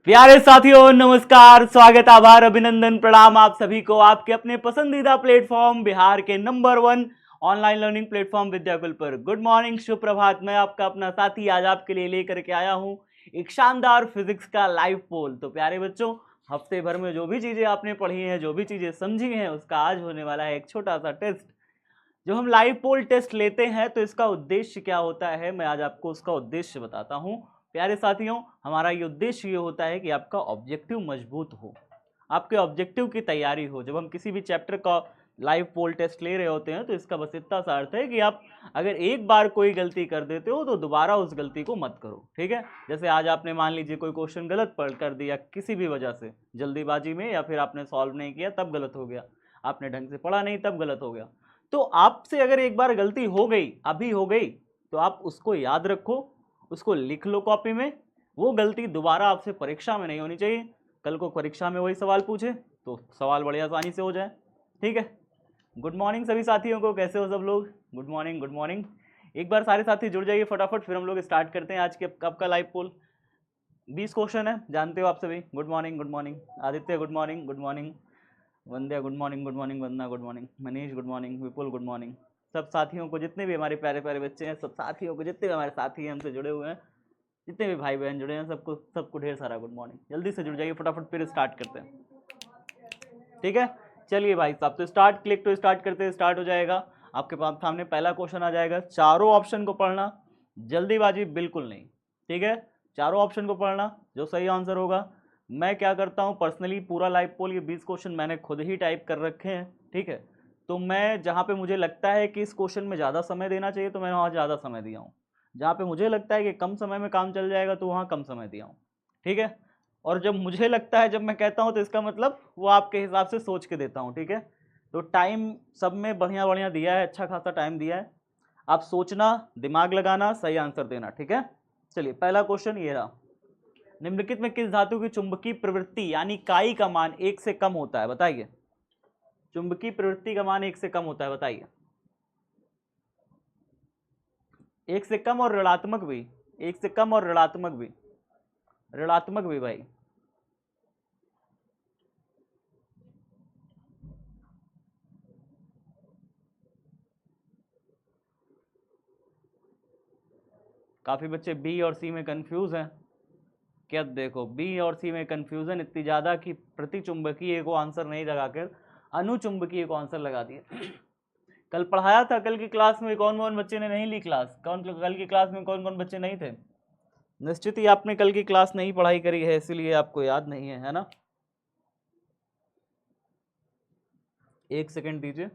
प्यारे साथियों नमस्कार, स्वागत, आभार, अभिनंदन, प्रणाम आप सभी को आपके अपने पसंदीदा प्लेटफॉर्म बिहार के number 1 online learning platform Vidyakul पर। गुड मॉर्निंग, शुभ प्रभात। मैं आपका अपना साथी आज आपके लिए लेकर के आया हूं एक शानदार फिजिक्स का लाइव पोल। तो प्यारे बच्चों, हफ्ते भर में जो भी चीजें आपने पढ़ी हैं, जो भी चीजें समझी हैं, उसका आज होने वाला है एक छोटा सा टेस्ट। जो हम लाइव पोल टेस्ट लेते हैं तो इसका उद्देश्य क्या होता है, मैं आज आपको उसका उद्देश्य बताता हूं। प्यारे साथियों, हमारा ये उद्देश्य ये होता है कि आपका ऑब्जेक्टिव मजबूत हो, आपके ऑब्जेक्टिव की तैयारी हो। जब हम किसी भी चैप्टर का लाइव पोल टेस्ट ले रहे होते हैं तो इसका बस इतना सा अर्थ है कि आप अगर एक बार कोई गलती कर देते हो तो दोबारा उस गलती को मत करो, ठीक है। जैसे आज आपने मान लीजिए कोई क्वेश्चन गलत पढ़ कर दिया किसी भी वजह से, जल्दीबाजी में, या फिर आपने सॉल्व नहीं किया तब गलत हो गया, आपने ढंग से पढ़ा नहीं तब गलत हो गया। तो आपसे अगर एक बार गलती हो गई, अभी हो गई, तो आप उसको याद रखो, उसको लिख लो कॉपी में। वो गलती दोबारा आपसे परीक्षा में नहीं होनी चाहिए। कल को परीक्षा में वही सवाल पूछे तो सवाल बड़ी आसानी से हो जाए, ठीक है। गुड मॉर्निंग सभी साथियों को, कैसे हो सब लोग? Good morning, good morning. एक बार सारे साथी जुड़ जाइए फटाफट, फिर हम लोग स्टार्ट करते हैं आज के आपका लाइव पोल। 20 क्वेश्चन है, जानते हो आप सभी। Good morning, good morning. Aditya good morning, good morning. Vandya good morning, good morning. Vandana good morning. Manish good morning. Vipul good morning. सब साथियों को, जितने भी हमारे प्यारे प्यारे बच्चे हैं, सब साथियों को, जितने भी हमारे साथी हैं हमसे जुड़े हुए हैं, जितने भी भाई बहन जुड़े हैं, सबको सबको ढेर सारा गुड मॉर्निंग। जल्दी से जुड़ जाइए फटाफट, फिर स्टार्ट करते हैं, ठीक है। चलिए भाई साहब, तो स्टार्ट, क्लिक टू स्टार्ट करते हैं, स्टार्ट हो जाएगा। आपके पास सामने पहला क्वेश्चन आ जाएगा। चारों ऑप्शन को पढ़ना, जल्दीबाजी बिल्कुल नहीं, ठीक है। चारों ऑप्शन को पढ़ना, जो सही आंसर होगा। मैं क्या करता हूँ पर्सनली, पूरा लाइव पोल ये 20 क्वेश्चन मैंने खुद ही टाइप कर रखे हैं, ठीक है। तो मैं जहाँ पे मुझे लगता है कि इस क्वेश्चन में ज़्यादा समय देना चाहिए तो मैं वहाँ ज़्यादा समय दिया हूँ, जहाँ पे मुझे लगता है कि कम समय में काम चल जाएगा तो वहाँ कम समय दिया हूँ, ठीक है। और जब मुझे लगता है, जब मैं कहता हूँ तो इसका मतलब वो आपके हिसाब से सोच के देता हूँ, ठीक है। तो टाइम सब में बढ़िया बढ़िया दिया है, अच्छा खासा टाइम दिया है। आप सोचना, दिमाग लगाना, सही आंसर देना, ठीक है। चलिए पहला क्वेश्चन ये रहा। निम्नलिखित में किस धातु की चुंबकीय प्रवृत्ति यानी काई का मान 1 से कम होता है, बताइए। चुंबकीय प्रवृत्ति का मान 1 से कम होता है, बताइए। 1 से कम और ऋणात्मक भी, 1 से कम और ऋणात्मक भी, ऋणात्मक भी भाई। काफी बच्चे बी और सी में कंफ्यूज हैं। क्या देखो, बी और सी में कंफ्यूजन इतनी ज्यादा कि प्रतिचुंबकीय को आंसर नहीं लगाकर अनुचुंबकीय को आंसर लगा दिया। कल पढ़ाया था, कल की क्लास में कौन कौन बच्चे ने नहीं ली क्लास? कल की क्लास में कौन कौन बच्चे नहीं थे? निश्चित ही आपने कल की क्लास नहीं पढ़ाई करी है, इसीलिए आपको याद नहीं है ना। एक सेकंड दीजिए।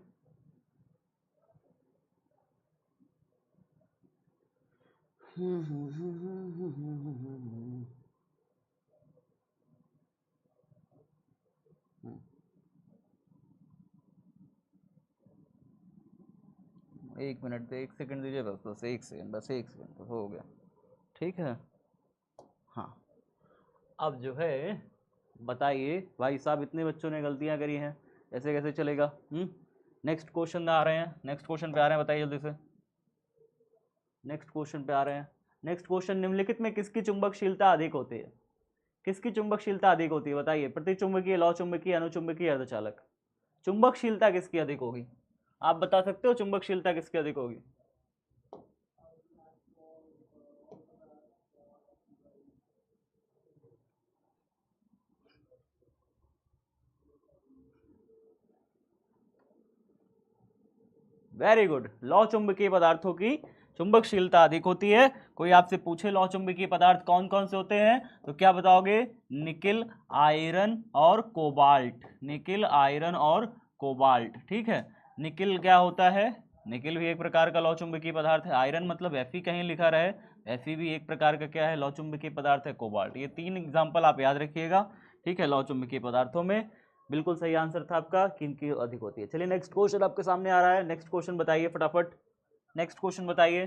एक मिनट दे, एक सेकंड दीजिए, बस बस एक सेकंड, बस एक सेकंड, बस हो गया, ठीक है। हाँ, अब जो है बताइए भाई साहब, इतने बच्चों ने गलतियां करी हैं, ऐसे कैसे चलेगा? नेक्स्ट क्वेश्चन आ रहे हैं, नेक्स्ट क्वेश्चन पे आ रहे हैं, बताइए जल्दी से। नेक्स्ट क्वेश्चन पे आ रहे हैं। नेक्स्ट क्वेश्चन, निम्नलिखित में किसकी चुंबकशीलता अधिक होती है? किसकी चुंबकशीलता अधिक होती है, बताइए। प्रतिचुंबकीय, लौ चुंबकीय, अनुचुंबकीय, अर्धचालक। चुंबकशीलता किसकी अधिक होगी? आप बता सकते हो चुंबकशीलता किसकी अधिक होगी? वेरी गुड, लौ चुंबकीय पदार्थों की चुंबकशीलता अधिक होती है। कोई आपसे पूछे लौ चुंबकीय पदार्थ कौन कौन से होते हैं तो क्या बताओगे? निकिल, आयरन और कोबाल्ट। निकिल, आयरन और कोबाल्ट, ठीक है। निकिल क्या होता है? निकिल भी एक प्रकार का लौ चुंबकीय पदार्थ है। आयरन मतलब Fe कहीं लिखा रहे, Fe भी एक प्रकार का क्या है? लौ चुंबकीय पदार्थ है। कोबाल्ट, ये 3 एग्जाम्पल आप याद रखिएगा, ठीक है। लौ चुंबकीय पदार्थों में बिल्कुल सही आंसर था आपका, किनकी अधिक होती है। चलिए नेक्स्ट क्वेश्चन आपके सामने आ रहा है, नेक्स्ट क्वेश्चन बताइए फटाफट। नेक्स्ट क्वेश्चन बताइए।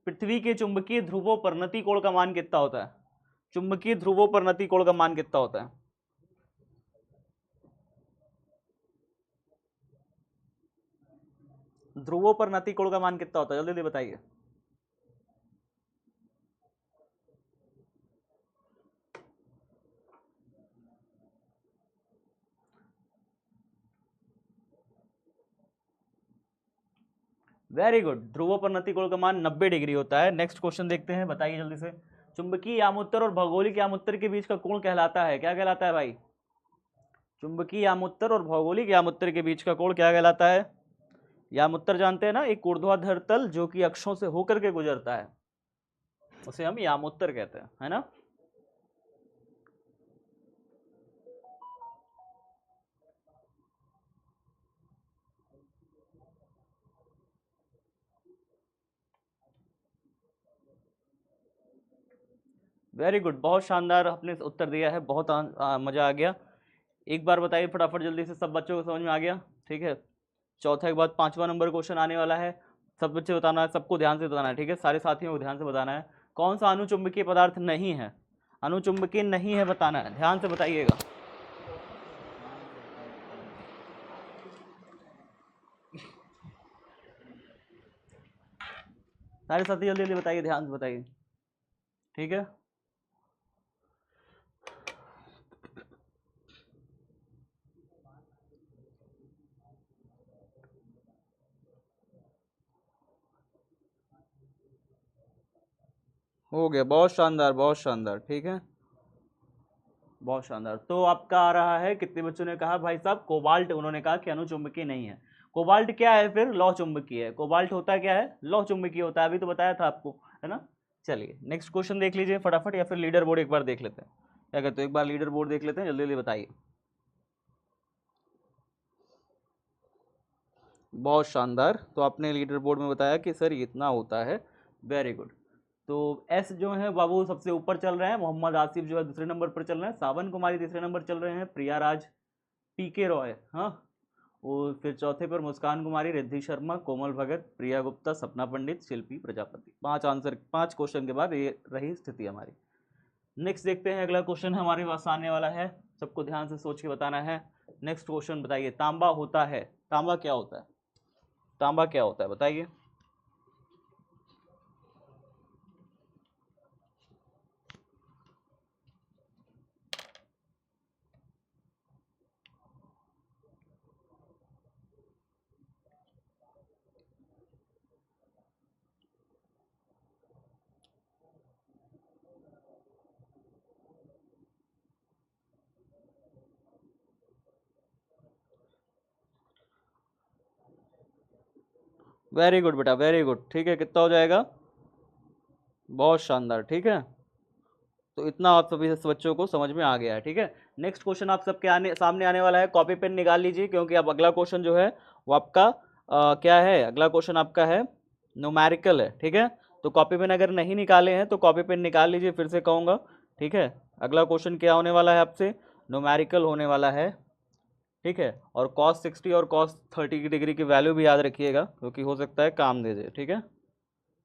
पृथ्वी के चुंबकीय ध्रुवों पर नति कोण का मान कितना होता है? चुंबकीय ध्रुवों पर नति कोण का मान कितना होता है? ध्रुवों पर नति कोण का मान कितना होता है, जल्दी जल्दी बताइए। वेरी गुड, ध्रुवोपनति कोण का मान 90 डिग्री होता है। नेक्स्ट क्वेश्चन देखते हैं, बताइए जल्दी से। चुंबकीय यामोत्तर और भौगोलिक यामोत्तर के बीच का कोण कहलाता है, क्या कहलाता है भाई? चुंबकीय यामोत्तर और भौगोलिक यामोत्तर के बीच का कोण क्या कहलाता है? यामोत्तर जानते हैं ना, एक ऊर्ध्वाधर तल जो कि अक्षों से होकर के गुजरता है, उसे हम यामोत्तर कहते हैं, है ना। वेरी गुड, बहुत शानदार आपने उत्तर दिया है, बहुत मजा आ गया। एक बार बताइए फटाफट जल्दी से, सब बच्चों को समझ में आ गया? ठीक है, चौथा के बाद 5वां नंबर क्वेश्चन आने वाला है। सब बच्चे बताना है, सबको ध्यान से बताना है, ठीक है, सारे साथियों को ध्यान से बताना है। कौन सा अनुचुंबकीय पदार्थ नहीं है? अनुचुंबकीय नहीं है बताना है, ध्यान से बताइएगा। सारे साथी जल्दी जल्दी बताइए, ध्यान से बताइए, ठीक है। हो गया, बहुत शानदार, बहुत शानदार, ठीक है, बहुत शानदार। तो आपका आ रहा है, कितने बच्चों ने कहा भाई साहब कोबाल्ट? उन्होंने कहा कि अनुचुंबकीय नहीं है। कोबाल्ट क्या है फिर? लौह चुंबकीय है। कोबाल्ट होता क्या है? लौह चुंबकीय होता है, अभी तो बताया था आपको, है ना। चलिए नेक्स्ट क्वेश्चन देख लीजिए फटाफट, या फिर लीडर बोर्ड एक बार देख लेते हैं, क्या कहते हो? एक बार लीडर बोर्ड देख लेते हैं, जल्दी जल्दी बताइए। बहुत शानदार, तो आपने लीडर बोर्ड में बताया कि सर इतना होता है, वेरी गुड। तो एस जो है बाबू सबसे ऊपर चल रहे हैं, मोहम्मद आसिफ जो है दूसरे नंबर पर चल रहे हैं, सावन कुमारी तीसरे नंबर चल रहे हैं, प्रिया राज, पीके रॉय, हाँ, और फिर चौथे पर मुस्कान कुमारी, रिद्धि शर्मा, कोमल भगत, प्रिया गुप्ता, सपना पंडित, शिल्पी प्रजापति। 5 आंसर, 5 क्वेश्चन के बाद ये रही स्थिति हमारी। नेक्स्ट देखते हैं, अगला क्वेश्चन हमारे पास आने वाला है, सबको ध्यान से सोच के बताना है। नेक्स्ट क्वेश्चन बताइए, तांबा होता है, तांबा क्या होता है? तांबा क्या होता है बताइए। वेरी गुड बेटा, वेरी गुड, ठीक है, कितना हो जाएगा? बहुत शानदार, ठीक है, तो इतना आप सभी बच्चों को समझ में आ गया है, ठीक है। नेक्स्ट क्वेश्चन आप सबके सामने आने वाला है, कॉपी पेन निकाल लीजिए, क्योंकि अब अगला क्वेश्चन जो है वो आपका क्या है? अगला क्वेश्चन आपका है न्यूमेरिकल है, ठीक है। तो कॉपी पेन अगर नहीं निकाले हैं तो कॉपी पेन निकाल लीजिए, फिर से कहूँगा, ठीक है। अगला क्वेश्चन क्या होने वाला है आपसे? न्यूमेरिकल होने वाला है, ठीक है। और cos 60 और cos 30 की डिग्री की वैल्यू भी याद रखिएगा, क्योंकि हो सकता है काम दे जाए, ठीक है,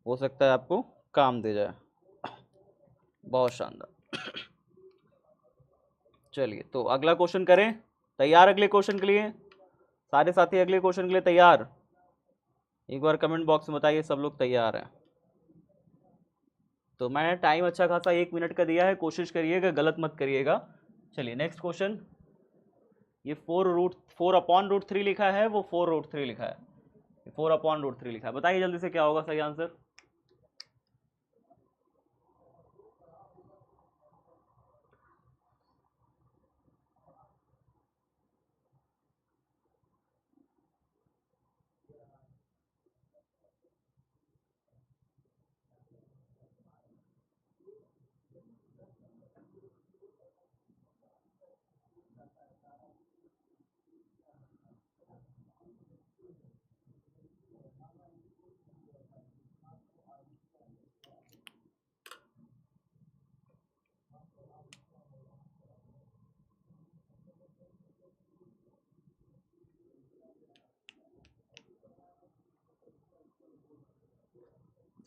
हो सकता है आपको काम दे जाए। बहुत शानदार। चलिए तो अगला क्वेश्चन करें, तैयार अगले क्वेश्चन के लिए? सारे साथी अगले क्वेश्चन के लिए तैयार? एक बार कमेंट बॉक्स में बताइए सब लोग तैयार हैं। तो मैंने टाइम अच्छा खासा 1 मिनट का दिया है, कोशिश करिएगा गलत मत करिएगा। चलिए नेक्स्ट क्वेश्चन, ये 4/√3 लिखा है, वो 4√3 लिखा है, 4/√3 लिखा है, बताइए जल्दी से क्या होगा सही आंसर?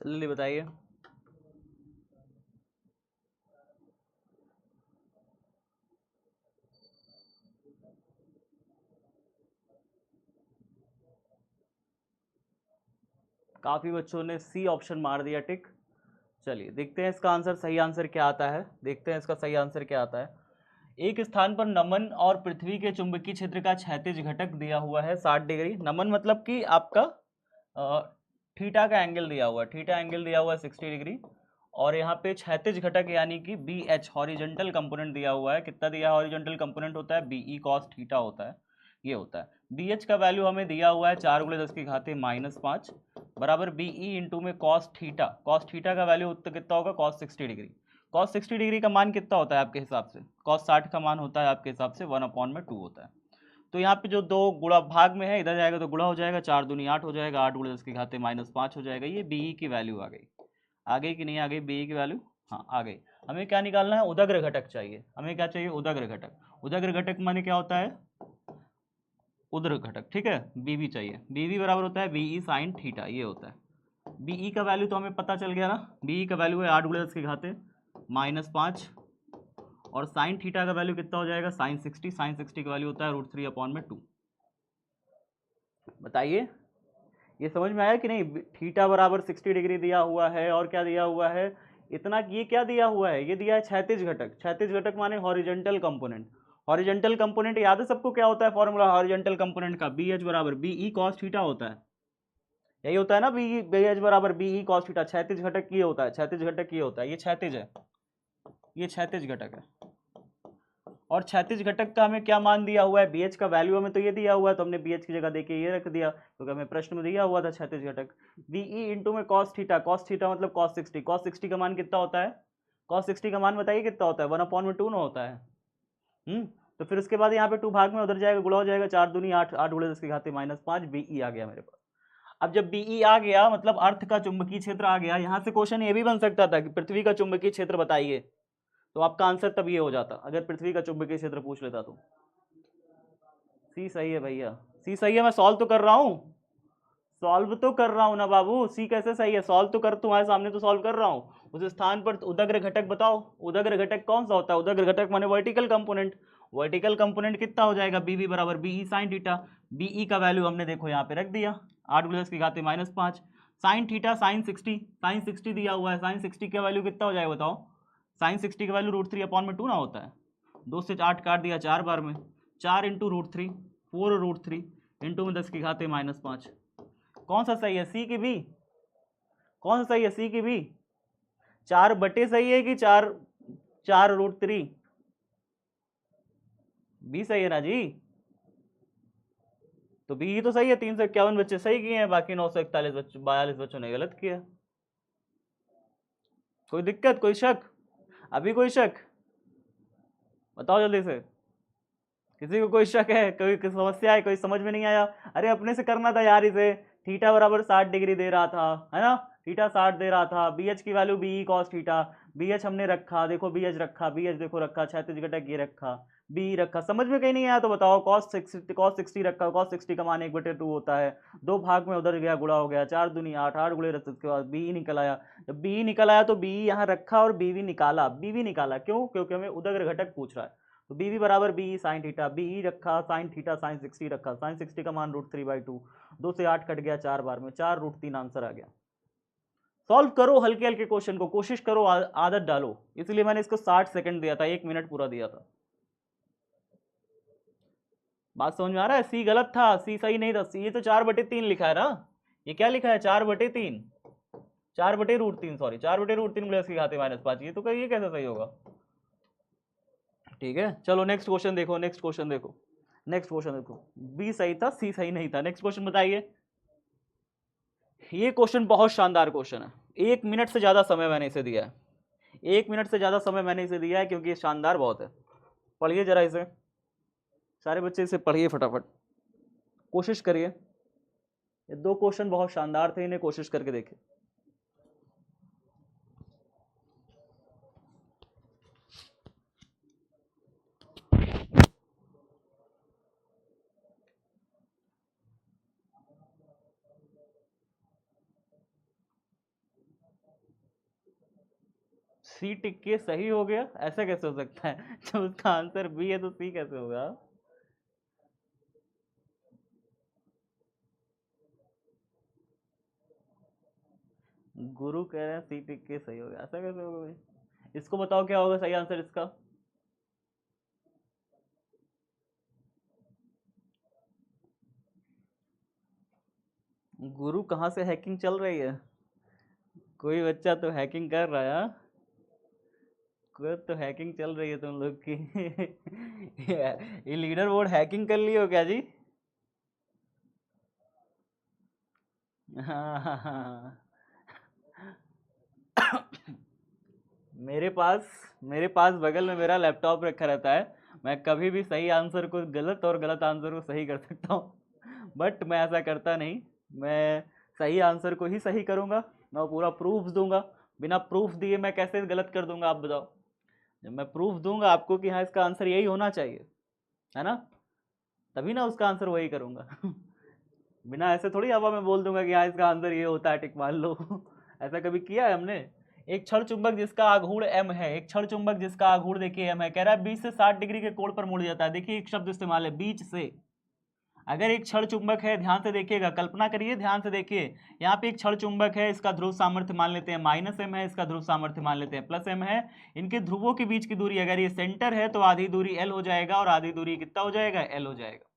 जल्दी बताइए। काफी बच्चों ने सी ऑप्शन मार दिया टिक। चलिए देखते हैं इसका आंसर, सही आंसर क्या आता है, देखते हैं इसका सही आंसर क्या आता है। एक स्थान पर नमन और पृथ्वी के चुंबकीय क्षेत्र का क्षैतिज घटक दिया हुआ है 60 डिग्री। नमन मतलब कि आपका थीटा का एंगल दिया हुआ है, थीटा एंगल दिया हुआ है 60 डिग्री, और यहाँ पे क्षैतिज घटक यानी कि बी एच हॉरिजेंटल कंपोनेंट दिया हुआ है। कितना दिया है हॉरिजेंटल कंपोनेंट? होता है बी ई कॉस थीटा होता है, ये होता है। बी एच का वैल्यू हमें दिया हुआ है 4×10⁻⁻5 बराबर बी ई इंटू में कॉस थीटा। कॉस थीटा का वैल्यू कितना होगा? Cos 60 degree. कॉस 60 डिग्री का मान कितना होता है आपके हिसाब से? कॉस 60 का मान होता है आपके हिसाब से 1/2 होता है। तो यहाँ पे जो दो गुणा भाग में है, इधर जाएगा तो गुणा हो जाएगा, 4 दूनी 8 हो जाएगा, 8×10⁻⁻5 हो जाएगा। ये बीई की वैल्यू आ गई। आ गई कि नहीं आ गई बीई की वैल्यू? हाँ आ गई। हमें क्या निकालना है? उदग्र घटक चाहिए। हमें क्या चाहिए? उदग्र घटक। उदग्र घटक माने क्या होता है? उदग्र घटक, ठीक है। बीवी चाहिए। बीवी बराबर होता है बीई साइन थीटा, ये होता है। बीई का वैल्यू तो हमें पता चल गया ना, बीई का वैल्यू है 8×10⁻⁻5, और साइन थीटा का वैल्यू कितना हो जाएगा? साइन 60। साइन 60 का वैल्यू होता है √3/2। बताइए ये समझ में आया कि नहीं? थीटा बराबर 60 डिग्री दिया हुआ है, और क्या दिया हुआ है? इतना, ये क्या दिया हुआ है? ये दिया है क्षैतिज घटक। क्षैतिज घटक माने हॉरिजेंटल कंपोनेंट। हॉरिजेंटल कंपोनेंट याद है सबको? क्या होता है फॉर्मूला हॉरिजेंटल कंपोनेंट का? बी एच बराबर बी ई कॉस थीटा होता है। यही होता है ना, बी एच बराबर बी ई कॉस थीटा। क्षैतिज घटक ये होता है, क्षैतिज घटक ये होता है। ये क्षैतिज है, ये क्षैतिज घटक है। और क्षैतिज घटक का हमें क्या मान दिया हुआ है? बीएच का वैल्यू हमें तो ये दिया हुआ है, तो हमने बीएच की जगह देके ये रख दिया, क्योंकि हमें प्रश्न में दिया हुआ था क्षैतिज घटक। बीई इंटू में कॉस थीटा। कॉस थीटा मतलब कॉस 60। कॉस 60 का मान कितना होता है? कॉस 60 का मान बताइए कितना होता है? 1/2 ना होता है। तो फिर उसके बाद यहाँ पे 2 भाग में उधर जाएगा, गुणा हो जाएगा, 4 दूनी 8, 8×10⁻⁻5 बीई आ गया मेरे पास। अब जब बीई आ गया मतलब अर्थ का चुंबकीय क्षेत्र आ गया। यहाँ से क्वेश्चन ये भी बन सकता था कि पृथ्वी का चुंबकीय क्षेत्र बताइए, तो आपका आंसर तब ये हो जाता अगर पृथ्वी का चुंबकीय क्षेत्र पूछ लेता तो। सी सही है भैया, सी सही है। मैं सॉल्व तो कर रहा हूँ, सॉल्व तो कर रहा हूँ ना बाबू। सी कैसे सही है? सॉल्व तो कर, तुम्हारे सामने तो सॉल्व कर रहा हूँ। उस स्थान पर उदग्र घटक बताओ। उदग्र घटक कौन सा होता है? उदग्र घटक माने वर्टिकल कंपोनेंट। वर्टिकल कंपोनेंट कितना हो जाएगा? बीवी बराबर बीई साइन थीटा। बीई का वैल्यू हमने देखो यहाँ पे रख दिया, 8×10⁻⁻5। साइन थीटा साइन 60, साइन 60 दिया हुआ है। साइन 60 का वैल्यू कितना हो जाएगा बताओ? साइन 60 का वैल्यू √3/2 ना होता है। 2 से 8 काट दिया 4 बार में, 4 इंटू √3, 4√3 इंटू में 10⁻⁻5। कौन सा सही है? सी की बी? कौन सा सही है? सी की बी? 4 बटे सही है कि 4 4√3? बी सही है ना जी? तो बी तो सही है। 351 बच्चे सही किए हैं, बाकी 941 बच्चे 42 बच्चों ने गलत किया। कोई दिक्कत, कोई शक? अभी कोई शक? बताओ जल्दी से। किसी को कोई शक है, कोई समस्या है, कोई समझ में नहीं आया? अरे अपने से करना था यार इसे। थीटा बराबर 60 डिग्री दे रहा था, है ना? थीटा 60 दे रहा था। बीएच की value BE cos theta. BH हमने रखा, देखो बीएच रखा, बीएच देखो रखा, क्षैतिज घटक ये रखा, बी रखा। समझ में कहीं नहीं आया तो बताओ। कॉस 60 रखा, कॉस 60 का मान 1/2 होता है। 2 भाग में उधर गया, गुणा हो गया, 4 दूनी 8, 8 गुणे रख, उसके बाद बी निकल आया। जब बी निकल आया तो बी यहाँ रखा और बीवी निकाला। बीवी निकाला क्यों? क्योंकि हमें उदग्र घटक पूछ रहा है। तो बीवी बराबर बीई साइन थीटा। बीई रखा, साइन थीटा साइन 60 रखा। साइन 60 का मान √3/2। 2 से 8 कट गया 4 बार में, 4√3 आंसर आ गया। सॉल्व करो हल्के हल्के क्वेश्चन को, कोशिश करो, आदत डालो। इसलिए मैंने इसको 60 सेकंड दिया था, 1 मिनट पूरा दिया था। बात समझ में आ रहा है? सी गलत था, सी सही नहीं था। सी ये तो 4/3 लिखा है ना। ये क्या लिखा है? 4/3, 4/√3, सॉरी 4/√3 ×10⁻⁻5। ये तो ये कैसे सही होगा? ठीक है चलो नेक्स्ट क्वेश्चन देखो, नेक्स्ट क्वेश्चन देखो, नेक्स्ट क्वेश्चन देखो। बी सही था, सी सही नहीं था। नेक्स्ट क्वेश्चन बताइए। ये क्वेश्चन बहुत शानदार क्वेश्चन है। 1 मिनट से ज्यादा समय मैंने इसे दिया है। 1 मिनट से ज्यादा समय मैंने इसे दिया है क्योंकि ये शानदार बहुत है। पढ़िए जरा इसे, सारे बच्चे इसे पढ़िए फटाफट, कोशिश करिए। ये 2 क्वेश्चन बहुत शानदार थे, इन्हें कोशिश करके देखिए। सी टिक के सही हो गया? ऐसा कैसे हो सकता है? जब उसका आंसर बी है तो सी कैसे होगा? गुरु कह रहे हैं सी टिक के सही हो गया, ऐसा कैसे होगा भाई? इसको बताओ क्या होगा सही आंसर इसका? गुरु कहाँ से हैकिंग चल रही है? कोई बच्चा तो हैकिंग कर रहा है, हाँ? कोई तो हैकिंग चल रही है तुम लोग की। ये लीडर बोर्ड हैकिंग कर लियो क्या जी? हाँ हाँ हाँ। मेरे पास बगल में मेरा लैपटॉप रखा रहता है। मैं कभी भी सही आंसर को गलत और गलत आंसर को सही कर सकता हूँ। बट मैं ऐसा करता नहीं। मैं सही आंसर को ही सही करूँगा। मैं पूरा प्रूफ दूंगा। बिना प्रूफ दिए मैं कैसे गलत कर दूंगा, आप बताओ? जब मैं प्रूफ दूंगा आपको कि हाँ इसका आंसर यही होना चाहिए, है ना, तभी ना उसका आंसर वही करूँगा। बिना ऐसे थोड़ी हवा में बोल दूंगा कि हाँ इसका आंसर ये होता है, टिक मान लो। ऐसा कभी किया है हमने? एक क्षण चुंबक जिसका आघूर्ण m है, एक क्षण चुंबक जिसका आघूर्ण देखिए m है, कह रहा है 20 से 60 डिग्री के कोण पर मुड़ जाता है। देखिए एक शब्द इस्तेमाल है, बीच से। अगर एक क्षण चुंबक है, ध्यान से देखिएगा, कल्पना करिए, ध्यान से देखिए, यहाँ पे एक क्षण चुंबक है, इसका ध्रुव सामर्थ्य मान लेते हैं -m है, इसका ध्रुव सामर्थ्य मान लेते हैं +m है। इनके ध्रुवों के बीच की दूरी, अगर ये सेंटर है तो आधी दूरी l हो जाएगा, और आधी दूरी कितना हो जाएगा? l हो जाएगा।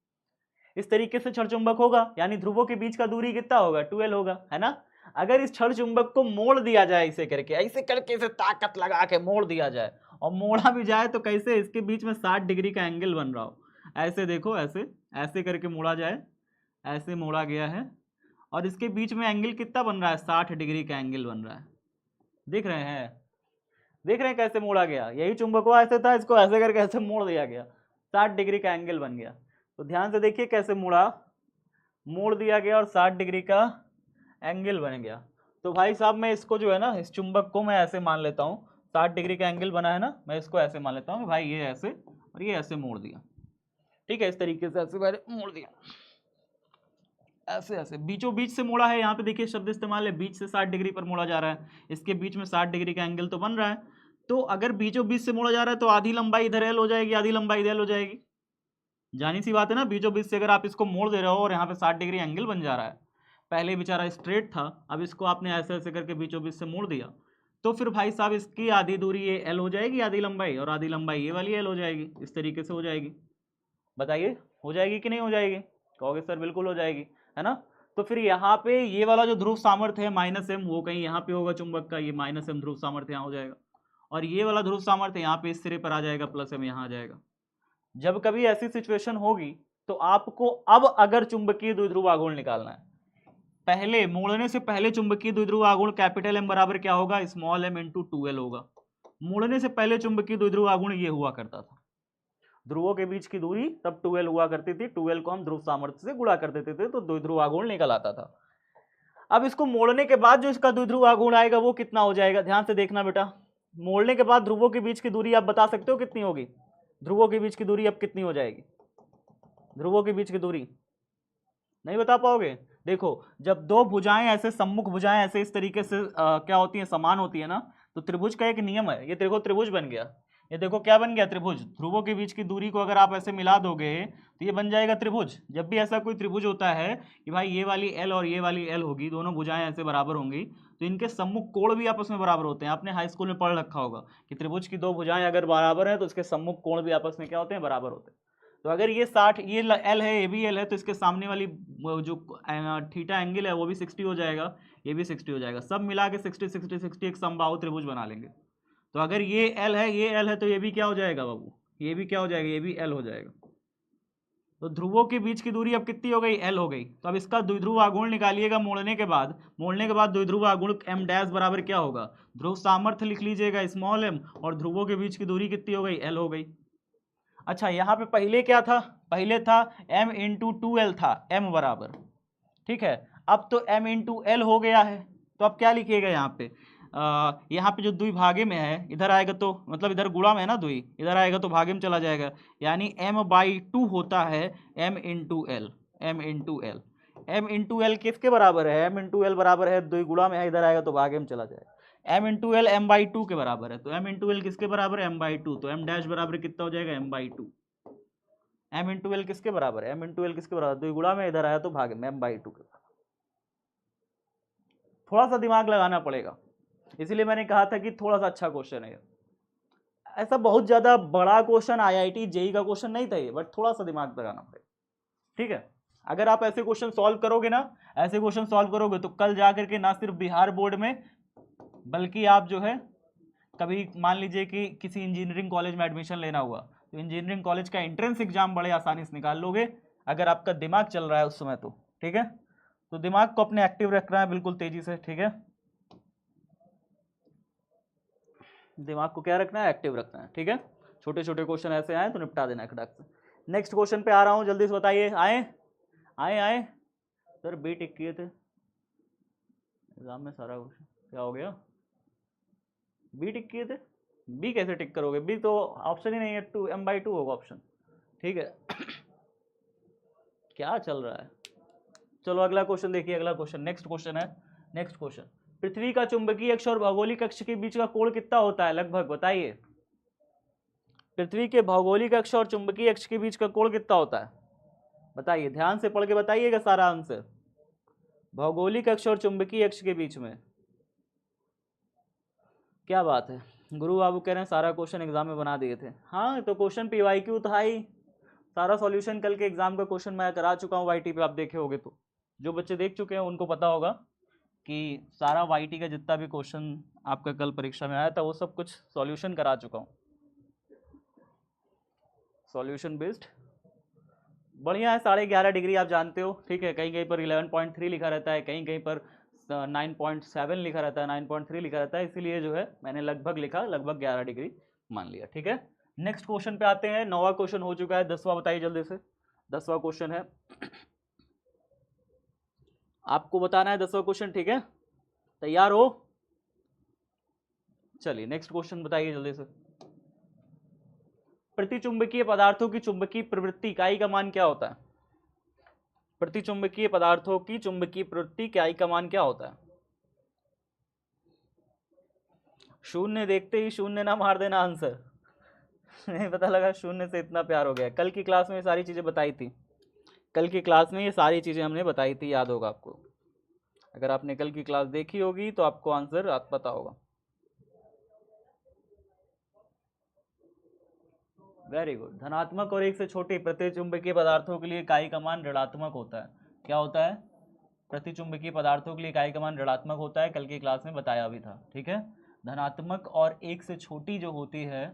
इस तरीके से क्षण चुंबक होगा, यानी ध्रुवों के बीच का दूरी कितना होगा? 2l होगा, है ना। अगर इस क्षण चुंबक को मोड़ दिया जाए, ऐसे करके इसे ताकत लगा के मोड़ दिया जाए, और मोड़ा भी जाए तो कैसे? इसके बीच में 60 डिग्री का एंगल बन रहा हो, ऐसे देखो, ऐसे ऐसे करके मोड़ा जाए, ऐसे मोड़ा गया है, और इसके बीच में एंगल कितना बन रहा है? 60 डिग्री का एंगल बन रहा है। देख रहे हैं? देख रहे हैं कैसे मोड़ा गया? यही चुंबक हुआ ऐसे था, इसको ऐसे करके ऐसे मोड़ दिया गया, 60 डिग्री का एंगल बन गया। तो ध्यान से देखिए कैसे मुड़ा, मोड़ दिया गया और 60 डिग्री का एंगल बन गया। तो भाई साहब मैं इसको जो है ना, इस चुंबक को मैं ऐसे मान लेता हूँ, 60 डिग्री का एंगल बना है ना, मैं इसको ऐसे मान लेता हूँ भाई, ये ऐसे और ये ऐसे मोड़ दिया, ठीक है, इस तरीके से ऐसे मैंने मोड़ दिया, ऐसे ऐसे बीचों बीच से मोड़ा है। यहाँ पे देखिए शब्द इस्तेमाल है, बीच से 60 डिग्री पर मोड़ा जा रहा है, इसके बीच में 60 डिग्री का एंगल तो बन रहा है। तो अगर बीचों बीच से मोड़ा जा रहा है तो आधी लंबाई इधर एल हो जाएगी, आधी लंबाई इधर एल हो जाएगी। जानी सी बात है ना, बीचों बीच से अगर आप इसको मोड़ दे रहे हो और यहाँ पे 60 डिग्री एंगल बन जा रहा है, पहले बेचारा स्ट्रेट था, अब इसको आपने ऐसे ऐसे करके बीचों बीच से मोड़ दिया, तो फिर भाई साहब इसकी आधी दूरी ये एल हो जाएगी, आधी लंबाई, और आधी लंबाई ये वाली एल हो जाएगी, इस तरीके से हो जाएगी। बताइए हो जाएगी कि नहीं हो जाएगी? कहोगे सर बिल्कुल हो जाएगी, है ना। तो फिर यहाँ पे ये वाला जो ध्रुव सामर्थ्य है -m, वो कहीं यहाँ पे होगा चुंबक का, ये -m ध्रुव सामर्थ्य यहाँ हो जाएगा, और ये वाला ध्रुव सामर्थ्य यहाँ पे इस सिरे पर आ जाएगा, +m यहाँ आ जाएगा। जब कभी ऐसी सिचुएशन होगी तो आपको अब अगर चुंबकीय द्विध्रुव आघूर्ण निकालना है, पहले मोड़ने से पहले चुंबकीय द्विध्रुव आघूर्ण कैपिटल M बराबर क्या होगा? स्मॉल m इंटू 2l होगा। मोड़ने से पहले चुंबकीय द्विध्रुव आघूर्ण ये हुआ करता था, ध्रुवों के बीच की दूरी तब 2l हुआ करती थी, 2l को हम ध्रुव सामर्थ्य से गुणा कर देते थे तो द्विध्रुव आघूर्ण निकल आता था। अब इसको मोड़ने के बाद जो इसका द्विध्रुव आघूर्ण आएगा वो कितना हो जाएगा? ध्यान से देखना बेटा, मोड़ने के बाद ध्रुवों के बीच की दूरी आप बता सकते हो कितनी होगी? ध्रुवों के बीच की दूरी अब कितनी हो जाएगी? ध्रुवों के बीच की दूरी नहीं बता पाओगे? देखो जब दो भुजाएं ऐसे, सम्मुख भुजाएं ऐसे इस तरीके से क्या होती है? समान होती है ना, तो त्रिभुज का एक नियम है, ये देखो त्रिभुज बन गया, ये देखो क्या बन गया? त्रिभुज। ध्रुवों के बीच की दूरी को अगर आप ऐसे मिला दोगे तो ये बन जाएगा त्रिभुज। जब भी ऐसा कोई त्रिभुज होता है कि भाई ये वाली एल और ये वाली एल होगी, दोनों भुजाएं ऐसे बराबर होंगी, तो इनके सम्मुख कोण भी आपस में बराबर होते हैं। आपने हाई स्कूल में पढ़ रखा होगा कि त्रिभुज की दो भुजाएं अगर बराबर है तो उसके सम्मुख कोण भी आपस में क्या होते हैं? बराबर होते हैं। तो अगर ये 60, ये एल है, ये भी एल है, तो इसके सामने वाली जो थीटा एंगल है वो भी 60 हो जाएगा, ये भी 60 हो जाएगा, सब मिला के 60 60 60 एक समबाहु त्रिभुज बना लेंगे। तो अगर ये एल है, ये एल है, तो ये भी क्या हो जाएगा बाबू? ये भी क्या हो जाएगा? ये भी एल हो जाएगा। तो ध्रुवों के बीच की दूरी अब कितनी हो गई? एल हो गई। तो अब इसका द्विध्रुव आघूर्ण निकालिएगा मोड़ने के बाद। मोड़ने के बाद द्विध्रुव आघूर्ण m डैश बराबर क्या होगा? ध्रुव सामर्थ्य लिख लीजिएगा स्मॉल m, और ध्रुवों के बीच की दूरी कितनी हो गई? एल हो गई। अच्छा यहाँ पे पहले क्या था? पहले था m इंटू 2l था, m बराबर, ठीक है। अब तो m इंटू एल हो गया है, तो अब क्या लिखिएगा यहाँ पे? यहाँ पे जो द्विभागे में है, इधर आएगा तो मतलब इधर गुणा में है ना द्वि, इधर आएगा तो भागे में चला जाएगा, यानी m/2 होता है m into L, m into L. m into L किसके बराबर है? m इंटू एल बराबर है द्विगुणा में है, इधर आएगा तो भागे में चला जाएगा, m इंटू एल m/2 के बराबर है। तो m इंटू एल किसके बराबर है? m/2। तो m डैश बराबर कितना हो जाएगा? m/2। m इंटू एल किसके बराबर है? m इंटू एल किसके बराबर? द्विगुणा में इधर आया तो भागे में, m/2 के बराबर। थोड़ा सा दिमाग लगाना पड़ेगा, इसीलिए मैंने कहा था कि थोड़ा सा अच्छा क्वेश्चन है। ऐसा बहुत ज्यादा बड़ा क्वेश्चन IIT जेई का क्वेश्चन नहीं था ये, बट थोड़ा सा दिमाग लगाना पड़ेगा, ठीक है। अगर आप ऐसे क्वेश्चन सॉल्व करोगे ना, ऐसे क्वेश्चन सॉल्व करोगे तो कल जाकर के ना सिर्फ बिहार बोर्ड में, बल्कि आप जो है कभी मान लीजिए कि किसी इंजीनियरिंग कॉलेज में एडमिशन लेना हुआ तो इंजीनियरिंग कॉलेज का एंट्रेंस एग्जाम बड़े आसानी से निकाल लोगे, अगर आपका दिमाग चल रहा है उस समय तो। ठीक है, तो दिमाग को अपने एक्टिव रखना है बिल्कुल तेजी से। ठीक है, दिमाग को क्या रखना है, एक्टिव रखना है। ठीक है, छोटे छोटे क्वेश्चन ऐसे आए तो निपटा देना खटाक से। नेक्स्ट क्वेश्चन पे आ रहा हूं, जल्दी से बताइए। आए आए आए सर, बी टिक किए थे एग्जाम में, सारा क्वेश्चन क्या हो गया, बी टिक किए थे, बी कैसे टिक करोगे, बी तो ऑप्शन ही नहीं है, 2m/2 होगा ऑप्शन। ठीक है क्या चल रहा है। चलो अगला क्वेश्चन देखिए, अगला क्वेश्चन, नेक्स्ट क्वेश्चन है। नेक्स्ट क्वेश्चन, पृथ्वी का चुंबकीय अक्ष और भौगोलिक अक्ष के बीच का कोण कितना होता है, लगभग बताइए। पृथ्वी के भौगोलिक अक्ष और चुंबकीय अक्ष के बीच का कोण कितना होता है, बताइए, ध्यान से पढ़ के बताइएगा सारा आंसर। भौगोलिक अक्ष और चुंबकीय अक्ष के बीच में, क्या बात है, गुरु बाबू कह रहे हैं सारा क्वेश्चन एग्जाम में बना दिए थे। हाँ तो क्वेश्चन पीवाईक्यू था ही, सारा सॉल्यूशन कल के एग्जाम का क्वेश्चन मैं करा चुका हूँ वाईटी पे, आप देखे होगे तो, जो बच्चे देख चुके हैं उनको पता होगा कि सारा वाईटी का जितना भी क्वेश्चन आपका कल परीक्षा में आया था वो सब कुछ सॉल्यूशन करा चुका हूँ, सॉल्यूशन बेस्ड बढ़िया है। 11.5 डिग्री आप जानते हो। ठीक है, कहीं कहीं पर 11.3 लिखा रहता है, कहीं कहीं पर 9.7 लिखा रहता है, 9.3 लिखा रहता है, इसीलिए जो है मैंने लगभग लिखा, लगभग 11 डिग्री मान लिया। ठीक है, नेक्स्ट क्वेश्चन पे आते हैं। 9वां क्वेश्चन हो चुका है, 10वां बताइए जल्दी से। 10वां क्वेश्चन है, आपको बताना है 10वां क्वेश्चन। ठीक है, तैयार हो, चलिए नेक्स्ट क्वेश्चन बताइए जल्दी से। प्रतिचुंबकीय पदार्थों की चुंबकीय प्रवृत्ति इकाई का मान क्या होता है, प्रतिचुंबकीय पदार्थों की चुंबकीय प्रवृत्ति इकाई का मान क्या होता है। शून्य देखते ही शून्य ना मार देना आंसर नहीं पता लगा शून्य से इतना प्यार हो गया। कल की क्लास में ये सारी चीजें बताई थी, कल की क्लास में ये सारी चीजें हमने बताई थी, याद होगा आपको। अगर आपने कल की क्लास देखी होगी तो आपको आंसर पता होगा। वेरी गुड, धनात्मक और 1 से छोटी प्रतिचुंबकीय पदार्थों के लिए इकाई का मान ऋणात्मक होता है। क्या होता है, प्रतिचुंबकीय पदार्थों के लिए इकाई का मान ऋणात्मक होता है, कल की क्लास में बताया भी था। ठीक है, धनात्मक और 1 से छोटी जो होती है,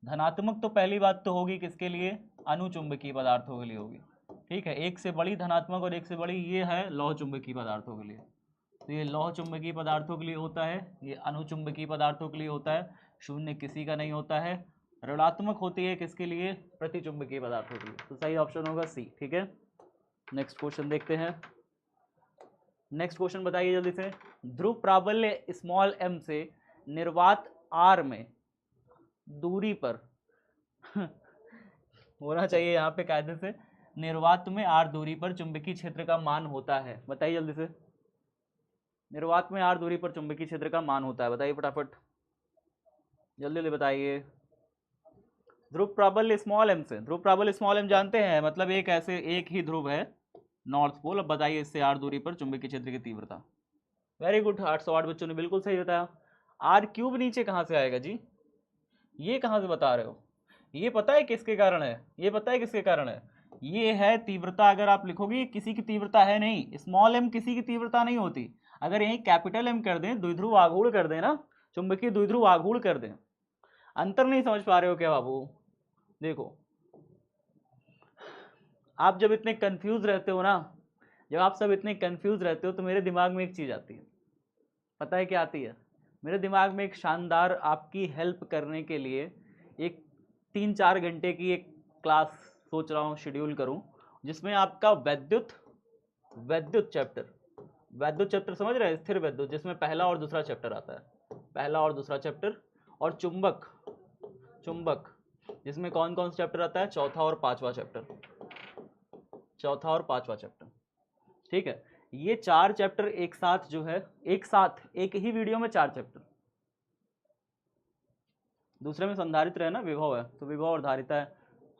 धनात्मक तो पहली बात तो होगी किसके लिए, अनुचुंबकीय पदार्थों के लिए होगी। ठीक है, 1 से बड़ी धनात्मक और 1 से बड़ी ये है लौह चुंबकीय पदार्थों के लिए, तो ये लौह चुंबकीय पदार्थों के लिए होता है, ये अनुचुंबकीय पदार्थों के लिए होता है। शून्य किसी का नहीं होता है। ऋणात्मक होती है किसके लिए, प्रतिचुंबकीय पदार्थों के लिए, तो सही ऑप्शन होगा सी। ठीक है, नेक्स्ट क्वेश्चन देखते हैं। नेक्स्ट क्वेश्चन बताइए जल्दी से। ध्रुव प्राबल्य स्मॉल m से निर्वात r में दूरी पर होना चाहिए यहाँ पे कायदे से, निर्वात में r दूरी पर चुंबकीय क्षेत्र का मान होता है, बताइए जल्दी से। निर्वात में r दूरी पर चुंबकीय क्षेत्र का मान होता है, बताइए फटाफट, जल्दी जल्दी बताइए। ध्रुव प्राबल्य स्मॉल m से, ध्रुव प्राबल्य स्मॉल m जानते हैं, मतलब एक ऐसे एक ही ध्रुव है नॉर्थ पोल। अब बताइए इससे r दूरी पर चुंबकीय क्षेत्र की तीव्रता। वेरी गुड, 808 बच्चों ने बिल्कुल सही बताया। r³ नीचे कहाँ से आएगा जी, ये कहाँ से बता रहे हो, ये पता है किसके कारण है, ये पता है किसके कारण है, ये है तीव्रता। अगर आप लिखोगे किसी की तीव्रता है नहीं, स्मॉल m किसी की तीव्रता नहीं होती। अगर यही कैपिटल M कर दें, द्विध्रुव आघूर्ण कर दें ना, चुंबकीय द्विध्रुव आघूर्ण कर दें। अंतर नहीं समझ पा रहे हो क्या बाबू, देखो आप जब इतने कंफ्यूज रहते हो ना, जब आप सब इतने कंफ्यूज रहते हो तो मेरे दिमाग में एक चीज आती है, पता है क्या आती है, मेरे दिमाग में एक शानदार आपकी हेल्प करने के लिए एक 3-4 घंटे की एक क्लास सोच रहा हूँ शेड्यूल करूँ, जिसमें आपका वैद्युत चैप्टर समझ रहे हैं, स्थिर वैद्युत, जिसमें पहला और दूसरा चैप्टर आता है, पहला और दूसरा चैप्टर, और चुंबक जिसमें कौन कौन सा चैप्टर आता है, चौथा और पांचवा चैप्टर। ठीक है, ये 4 चैप्टर एक साथ जो है, एक ही वीडियो में 4 चैप्टर। दूसरे में संधारित्र है ना, विभव है, तो विभव और धारिता है।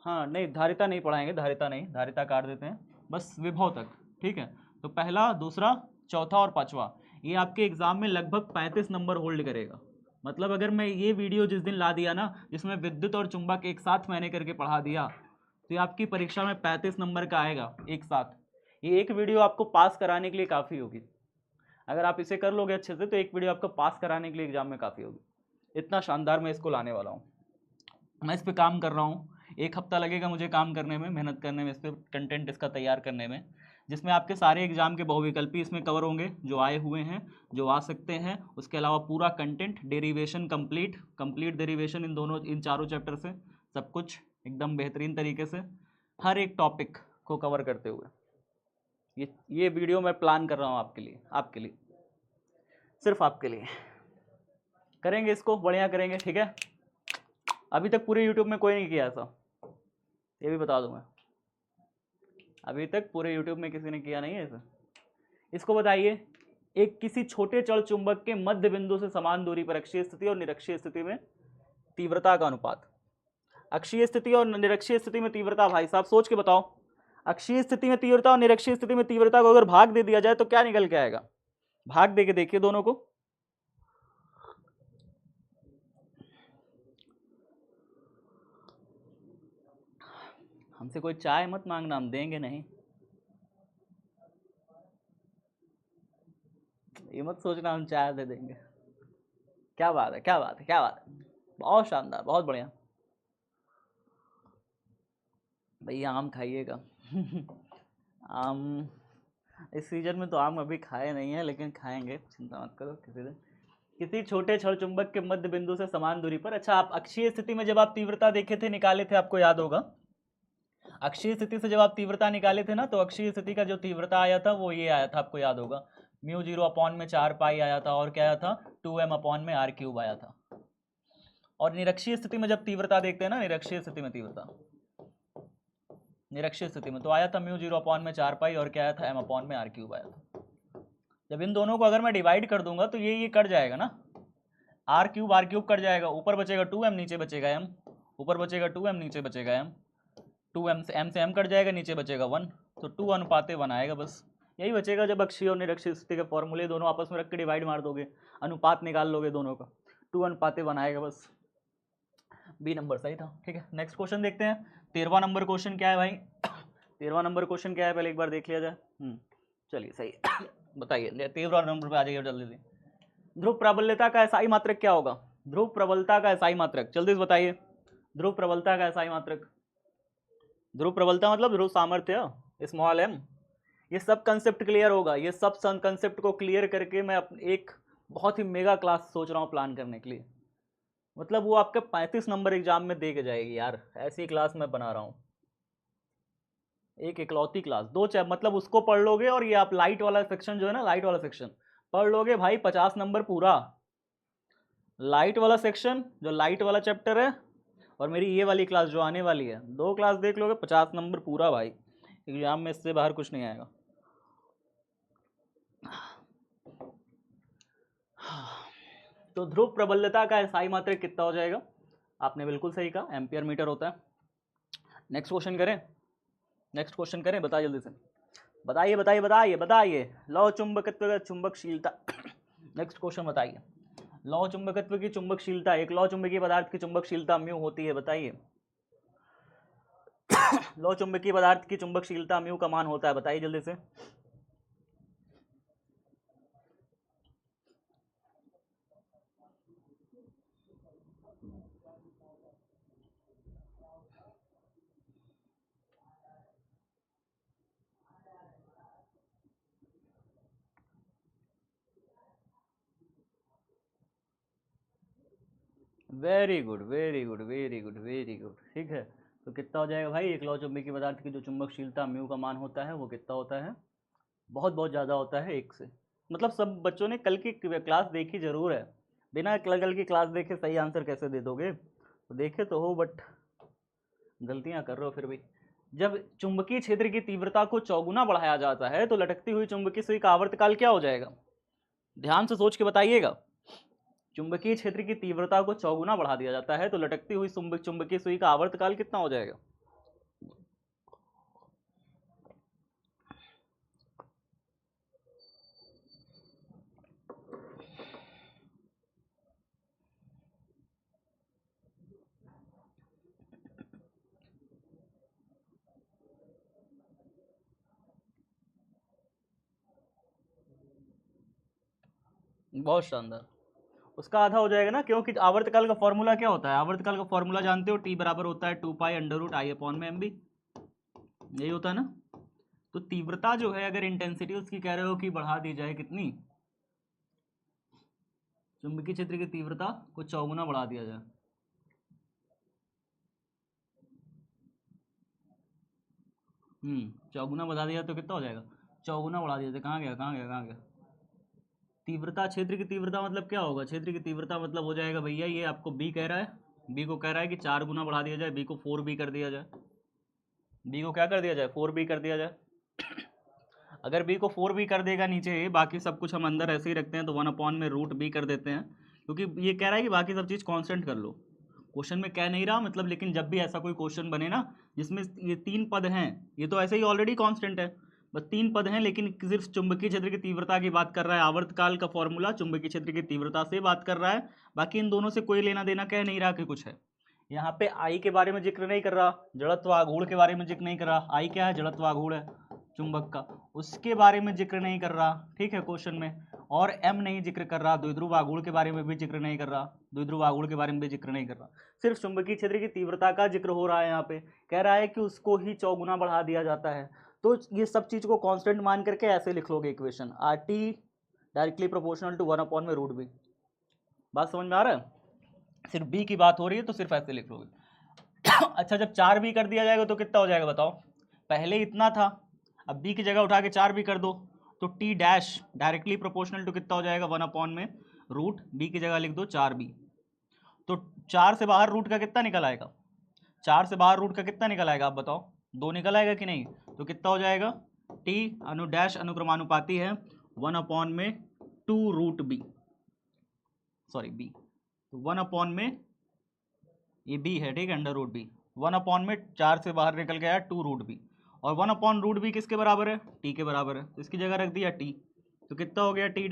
हाँ नहीं, धारिता नहीं पढ़ाएंगे, धारिता काट देते हैं, बस विभव तक। ठीक है, तो पहला, दूसरा, चौथा और पांचवा, ये आपके एग्जाम में लगभग 35 नंबर होल्ड करेगा। मतलब अगर मैं ये वीडियो जिस दिन ला दिया ना, जिसमें विद्युत और चुंबक एक साथ मैंने करके पढ़ा दिया, तो ये आपकी परीक्षा में 35 नंबर का आएगा एक साथ। ये एक वीडियो आपको पास कराने के लिए काफ़ी होगी। अगर आप इसे कर लोगे अच्छे से तो एक वीडियो आपको पास कराने के लिए एग्जाम में काफ़ी होगी। इतना शानदार मैं इसको लाने वाला हूँ। मैं इस पर काम कर रहा हूँ, 1 हफ्ता लगेगा मुझे काम करने में, मेहनत करने में, इस पर कंटेंट इसका तैयार करने में, जिसमें आपके सारे एग्जाम के बहुविकल्पी इसमें कवर होंगे जो आए हुए हैं, जो आ सकते हैं। उसके अलावा पूरा कंटेंट, डेरिवेशन कंप्लीट डेरिवेशन इन चारों चैप्टर से, सब कुछ एकदम बेहतरीन तरीके से, हर एक टॉपिक को कवर करते हुए ये वीडियो मैं प्लान कर रहा हूँ आपके लिए, सिर्फ आपके लिए। करेंगे इसको, बढ़िया करेंगे, ठीक है। अभी तक पूरे यूट्यूब में कोई नहीं किया ऐसा, ये भी बता दूं मैं। अभी तक पूरे यूट्यूब में किसी ने किया नहीं है ऐसा। इसको बताइए, एक किसी छोटे चल चुंबक के मध्य बिंदु से समान दूरी पर अक्षीय स्थिति और निरक्षीय स्थिति में तीव्रता का अनुपात। अक्षीय स्थिति और निरक्षीय स्थिति में तीव्रता, भाई साहब सोच के बताओ। अक्षीय स्थिति में तीव्रता और निरक्षीय स्थिति में तीव्रता को अगर भाग दे दिया जाए तो क्या निकल के आएगा? भाग दे के देखिए दोनों को। हमसे कोई चाय मत मांगना, हम देंगे नहीं। ये मत सोचना हम चाय दे देंगे। क्या बात है, क्या बात है, क्या बात है, बहुत शानदार, बहुत बढ़िया। भैया आम खाइएगा। आम इस सीजन में तो आम अभी खाए नहीं है, लेकिन खाएंगे, चिंता मत करो। किसी दिन किसी छोटे छड़ चुंबक के मध्य बिंदु से समान दूरी पर। अच्छा, आप अक्षीय स्थिति में जब आप तीव्रता देखे थे, निकाले थे, आपको याद होगा। अक्षीय स्थिति से जब आप तीव्रता निकाले थे ना, तो अक्षीय स्थिति का जो तीव्रता आया था वो ये आया था, आपको याद होगा, μ0/4 आया था, और क्या आया था, 2m/r³ आया था। और निरक्षीय स्थिति में जब तीव्रता देखते हैं ना, निरक्षीय स्थिति में तो आया था μ0/4 और क्या आया था, m/r³ आया था। जब इन दोनों को अगर मैं डिवाइड कर दूंगा तो ये कट जाएगा ना, r³ कट जाएगा, ऊपर बचेगा 2m, नीचे बचेगा m, ऊपर बचेगा 2m, नीचे बचेगा m, 2m से m कट जाएगा, नीचे बचेगा 1, तो 2:1 आएगा। बस यही बचेगा। जब अक्षीय और निरक्षीय स्थिति के फॉर्मूले दोनों आपस में रख के डिवाइड मार दोगे, अनुपात निकाल लोगे दोनों का, 2:1 आएगा। बस बी नंबर सही था, ठीक है। नेक्स्ट क्वेश्चन देखते हैं। 13वां नंबर क्वेश्चन क्या है भाई? 13वां नंबर क्वेश्चन क्या है, पहले एक बार देख लिया जाए। चलिए सही। बताइए, 13वां नंबर पे आ जाइए जल्दी से। ध्रुव प्रबलता का एसआई मात्रक क्या होगा? ध्रुव प्रबलता का एसआई मात्रक जल्दी से बताइए। ध्रुव प्रबलता का एसआई मात्रक, ध्रुव प्रबलता मतलब ध्रुव सामर्थ्य, स्मॉल m। ये सब कंसेप्ट क्लियर होगा। ये सब कंसेप्ट को क्लियर करके मैं एक बहुत ही मेगा क्लास सोच रहा हूँ प्लान करने के लिए। मतलब वो आपके 35 नंबर एग्जाम में दे के जाएगी यार, ऐसी क्लास मैं बना रहा हूँ। एक इकलौती क्लास, दो चैप, मतलब उसको पढ़ लोगे और ये आप लाइट वाला सेक्शन जो है ना, लाइट वाला सेक्शन पढ़ लोगे भाई, 50 नंबर पूरा। लाइट वाला सेक्शन जो लाइट वाला चैप्टर है, और मेरी ये वाली क्लास जो आने वाली है, 2 क्लास देख लोगे, 50 नंबर पूरा भाई। एग्जाम में इससे बाहर कुछ नहीं आएगा। तो ध्रुव प्रबलता का एसआई मात्रक कितना हो जाएगा? आपने बिल्कुल सही कहा, एम्पियर मीटर होता है। नेक्स्ट क्वेश्चन करें, बताइए जल्दी से, बताइए। लौ चुंबकत्व का चुंबकशीलता। नेक्स्ट क्वेश्चन बताइए। लौ चुंबकत्व की चुंबकशीलता, एक लौ चुंबकीय पदार्थ की चुंबकशीलता म्यू होती है, बताइए। लौ चुंबकीय पदार्थ की चुंबकशीलता म्यू का मान होता है, बताइए जल्दी से। वेरी गुड, ठीक है। तो कितना हो जाएगा भाई? एक लौ चुंबकीय पदार्थ की जो चुंबकशीलता म्यू का मान होता है वो कितना होता है? बहुत बहुत ज़्यादा होता है 1 से। मतलब सब बच्चों ने कल की क्लास देखी जरूर है, बिना कल की क्लास देखे सही आंसर कैसे दे दोगे? तो देखे तो हो, बट गलतियां कर रहे हो फिर भी। जब चुंबकीय क्षेत्र की तीव्रता को चौगुना बढ़ाया जाता है तो लटकती हुई चुंबकीय सुई का आवर्तकाल क्या हो जाएगा? ध्यान से सोच के बताइएगा। चुंबकीय क्षेत्र की तीव्रता को चौगुना बढ़ा दिया जाता है तो लटकती हुई चुंबकीय सुई का आवर्तकाल कितना हो जाएगा? बहुत शानदार। उसका आधा हो जाएगा ना, क्योंकि आवर्तकाल का फॉर्मूला क्या होता है? आवर्तकाल का फॉर्मूला जानते हो, टी बराबर होता है 2π√I/mb, यही होता है ना। तो तीव्रता जो है, अगर इंटेंसिटी उसकी कह रहे हो कि बढ़ा दी जाए, कितनी? चुंबकीय क्षेत्र की तीव्रता को चौगुना बढ़ा दिया जाए। चौगुना बढ़ा दिया तो कितना हो जाएगा? चौगुना बढ़ा दिया तो कहाँ गया, कहाँ गया, कहाँ गया? तीव्रता, क्षेत्र की तीव्रता मतलब क्या होगा? क्षेत्र की तीव्रता मतलब हो जाएगा भैया, ये आपको बी कह रहा है, बी को कह रहा है कि 4 गुना बढ़ा दिया जाए, बी को 4b कर दिया जाए। बी को क्या कर दिया जाए? 4b कर दिया जाए। अगर बी को 4b कर देगा नीचे, बाकी सब कुछ हम अंदर ऐसे ही रखते हैं, तो 1/√b कर देते हैं, क्योंकि ये कह रहा है कि बाकी सब चीज़ कांस्टेंट कर लो। क्वेश्चन में कह नहीं रहा मतलब, लेकिन जब भी ऐसा कोई क्वेश्चन बने ना जिसमें ये 3 पद हैं, ये तो ऐसे ही ऑलरेडी कांस्टेंट है, बस 3 पद हैं, लेकिन सिर्फ चुंबकीय क्षेत्र की तीव्रता की बात कर रहा है। आवर्तकाल का फॉर्मूला चुंबकीय क्षेत्र की तीव्रता से बात कर रहा है, बाकी इन दोनों से कोई लेना देना कह नहीं रहा कि कुछ है। यहाँ पे आई के बारे में जिक्र नहीं कर रहा, जड़त्व आघूर्ण के बारे में जिक्र नहीं कर रहा। आई क्या है? जड़त्व आघूर्ण है चुंबक का, उसके बारे में जिक्र नहीं कर रहा, ठीक है, क्वेश्चन में। और एम नहीं जिक्र कर रहा, द्विध्रुव आघूर्ण के बारे में भी जिक्र नहीं कर रहा, द्विध्रुव आघूर्ण के बारे में भी जिक्र नहीं कर रहा, सिर्फ चुंबकीय क्षेत्र की तीव्रता का जिक्र हो रहा है। यहाँ पे कह रहा है कि उसको ही चौगुना बढ़ा दिया जाता है। तो ये सब चीज को कांस्टेंट मान करके ऐसे लिख लोगे equation, R T directly proportional to 1/√b। बात समझ में आ रहा है? सिर्फ बी की बात हो रही है तो सिर्फ ऐसे लिख लोगे। अच्छा, जब 4b कर दिया जाएगा तो कितना हो जाएगा बताओ? पहले इतना था, अब b की जगह उठा के 4b कर दो, तो t dash directly proportional to कितना हो जाएगा? 1/√b की जगह लिख दो 4b। तो 4 से बाहर रूट का कितना निकल आएगा? 4 से बाहर रूट का कितना निकल आएगा आप बताओ? 2 निकल आएगा कि नहीं? तो कितना हो जाएगा? t अनु डैश अनुक्रमानुपाती है 1/2√b, सॉरी b, तो 1/, ये b है, ठीक है, √b, 1/ में 4 से बाहर निकल गया 2√b, और 1/√b किसके बराबर है? t के बराबर है, तो इसकी जगह रख दिया t, तो कितना हो गया? t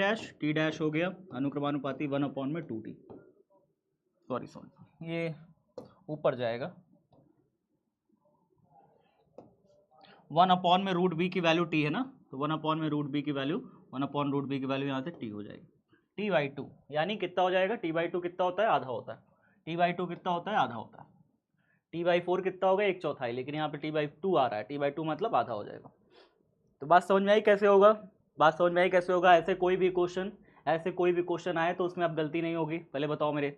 डैश हो गया अनुक्रमानुपाती 1/2t, सॉरी ये ऊपर जाएगा, 1/√b की वैल्यू t है ना, तो 1/√b की वैल्यू 1/√b की वैल्यू यहाँ से t हो जाएगी, t/2, यानी कितना हो जाएगा? t/2 कितना होता है? आधा होता है। t/2 कितना होता है? आधा होता है। t/4 कितना होगा? 1/4, लेकिन यहाँ पे t/2 आ रहा है, t/2 मतलब आधा हो जाएगा। तो बात समझ में आई कैसे होगा? बात समझ में आई कैसे होगा? ऐसे कोई भी क्वेश्चन आए तो उसमें अब गलती नहीं होगी, पहले बताओ मेरे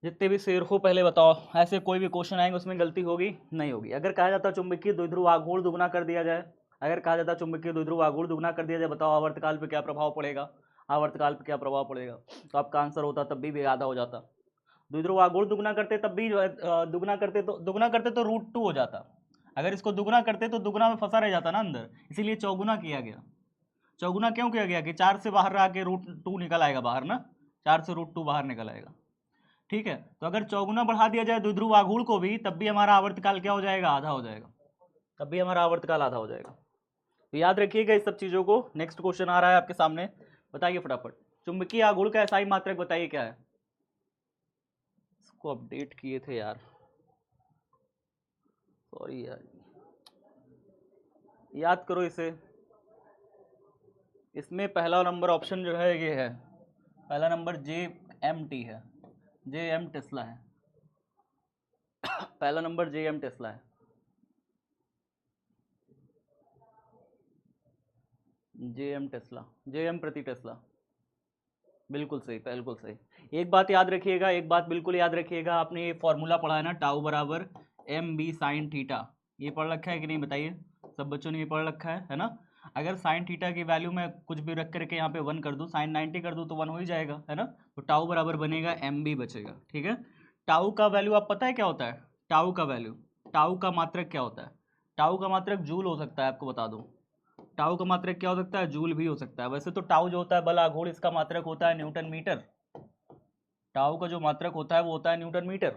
जितने भी शेर हो, पहले बताओ, ऐसे कोई भी क्वेश्चन आएंगे उसमें गलती होगी? नहीं होगी। अगर कहा जाता चुंबकीय द्विध्रुव आघूर्ण दुगना कर दिया जाए, अगर कहा जाता चुंबकीय द्विध्रुव आघूर्ण दुगना कर दिया जाए, बताओ आवर्तकाल पे क्या प्रभाव पड़ेगा? आवर्तकाल पे क्या प्रभाव पड़ेगा? तो आपका आंसर होता तब भी आधा हो जाता। द्विध्रुव आघूर्ण दुगना करते तब भी दुगना करते तो √2 हो जाता। अगर इसको दुगना करते तो दुगना में फंसा रह जाता ना अंदर, इसीलिए चौगुना किया गया। चौगुना क्यों किया गया? कि 4 से बाहर आके √2 निकल आएगा बाहर ना, 4 से √2 बाहर निकल आएगा, ठीक है। तो अगर चौगुना बढ़ा दिया जाए द्विध्रुव आघूर्ण को भी, तब भी हमारा आवर्तकाल क्या हो जाएगा? आधा हो जाएगा, तब भी हमारा आवर्तकाल आधा हो जाएगा। तो याद रखिएगा इस सब चीजों को। नेक्स्ट क्वेश्चन आ रहा है आपके सामने, बताइए फटाफट। चुंबकीय आघूर्ण का एसआई मात्रक बताइए क्या है? इसको अपडेट किए थे यार, सॉरी यार, याद करो इसे। इसमें पहला नंबर ऑप्शन जो है ये है, पहला नंबर JMT है, JM टेस्ला है। पहला नंबर JM टेस्ला है, JM टेस्ला, JM प्रति टेस्ला, बिल्कुल सही, बिल्कुल सही। एक बात याद रखिएगा, एक बात बिल्कुल याद रखिएगा, आपने ये फॉर्मूला पढ़ा है ना, टाउ बराबर mb साइन थीटा, ये पढ़ रखा है कि नहीं बताइए? सब बच्चों ने ये पढ़ रखा है ना? अगर साइन थीटा की वैल्यू में कुछ भी रख करके यहाँ पे 1 कर दूँ, साइन 90 कर दूँ तो 1 हो ही जाएगा, है ना? तो टाउ बराबर बनेगा mb बचेगा, ठीक है। टाउ का वैल्यू आप पता है क्या होता है? टाउ का वैल्यू, टाउ का मात्रक क्या होता है? टाउ का मात्रक जूल हो सकता है, आपको बता दूं। टाउ का मात्रक क्या हो सकता है? जूल भी हो सकता है। वैसे तो टाउ जो होता है बल आघूर्ण, इसका मात्रक होता है न्यूटन मीटर। टाउ का जो मात्रक होता है वो होता है न्यूटन मीटर,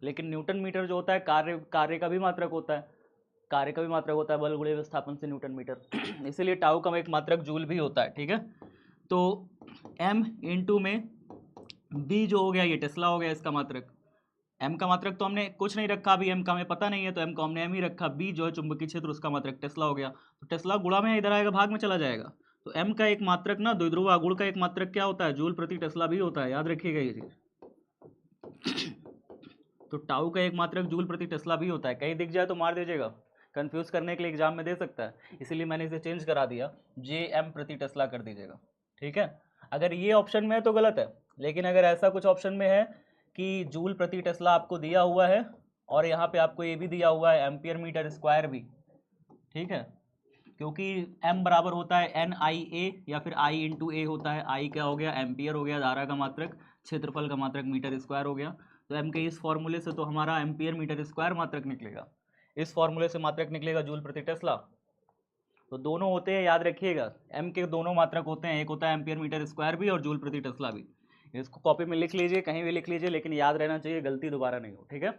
लेकिन न्यूटन मीटर जो होता है कार्य का भी मात्रक होता है, कार्य का भी मात्रक होता है बल गुणे विस्थापन से न्यूटन मीटर। इसीलिए टाउ का एक मात्रक जूल भी होता है, ठीक है। तो m इंटू में b जो हो गया ये टेस्ला हो गया इसका मात्रक। m का मात्रक तो हमने कुछ नहीं रखा, अभी m का हमें पता नहीं है, तो m को हमने m ही रखा। b जो है चुंबकीय क्षेत्र, उसका मात्रक टेस्ला हो गया। तो टेस्ला गुणा में इधर आएगा, भाग में चला जाएगा, तो m का एक मात्रक ना द्विध्रुव आघूर्ण का एक मात्रक क्या होता है, जूल प्रति टेस्ला भी होता है, याद रखिएगा ये चीज। तो टाउ का एक मात्रक जूल प्रति टेस्ला भी होता है, कहीं दिख जाए तो मार दीजिएगा, कंफ्यूज करने के लिए एग्जाम में दे सकता है, इसीलिए मैंने इसे चेंज करा दिया, जे एम प्रति टेस्ला कर दीजिएगा, ठीक है। अगर ये ऑप्शन में है तो गलत है, लेकिन अगर ऐसा कुछ ऑप्शन में है कि जूल प्रति टेस्ला आपको दिया हुआ है और यहाँ पे आपको ये भी दिया हुआ है एम्पियर मीटर स्क्वायर भी, ठीक है, क्योंकि m बराबर होता है एन आई ए या फिर I इंटू ए होता है, I क्या हो गया, एम्पियर हो गया धारा का मात्रक, क्षेत्रफल का मात्रक मीटर स्क्वायर हो गया, तो m के इस फॉर्मूले से तो हमारा एम्पियर मीटर स्क्वायर मात्रक निकलेगा, इस फॉर्मूले से मात्रक निकलेगा जूल प्रति टेस्ला। तो दोनों होते हैं, याद रखिएगा, m के दोनों मात्रक होते हैं, एक होता है एम्पियर मीटर स्क्वायर भी और जूल प्रति टेस्ला भी। इसको कॉपी में लिख लीजिए, कहीं भी लिख लीजिए, लेकिन याद रहना चाहिए, गलती दोबारा नहीं हो, ठीक है।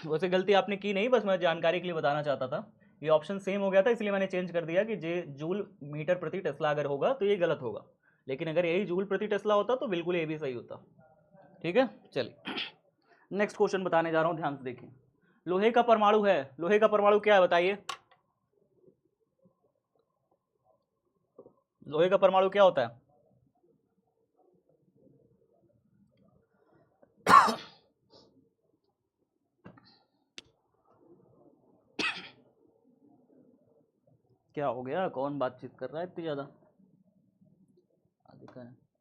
वैसे गलती आपने की नहीं, बस मैं जानकारी के लिए बताना चाहता था, ये ऑप्शन सेम हो गया था इसलिए मैंने चेंज कर दिया कि जे जूल मीटर प्रति टेस्ला अगर होगा तो ये गलत होगा, लेकिन अगर यही जूल प्रति टेस्ला होता तो बिल्कुल ये भी सही होता, ठीक है। चलिए नेक्स्ट क्वेश्चन बताने जा रहा हूँ, ध्यान से देखिए। लोहे का परमाणु है, लोहे का परमाणु क्या है बताइए, लोहे का परमाणु क्या होता है? क्या हो गया, कौन बातचीत कर रहा है इतनी ज़्यादा?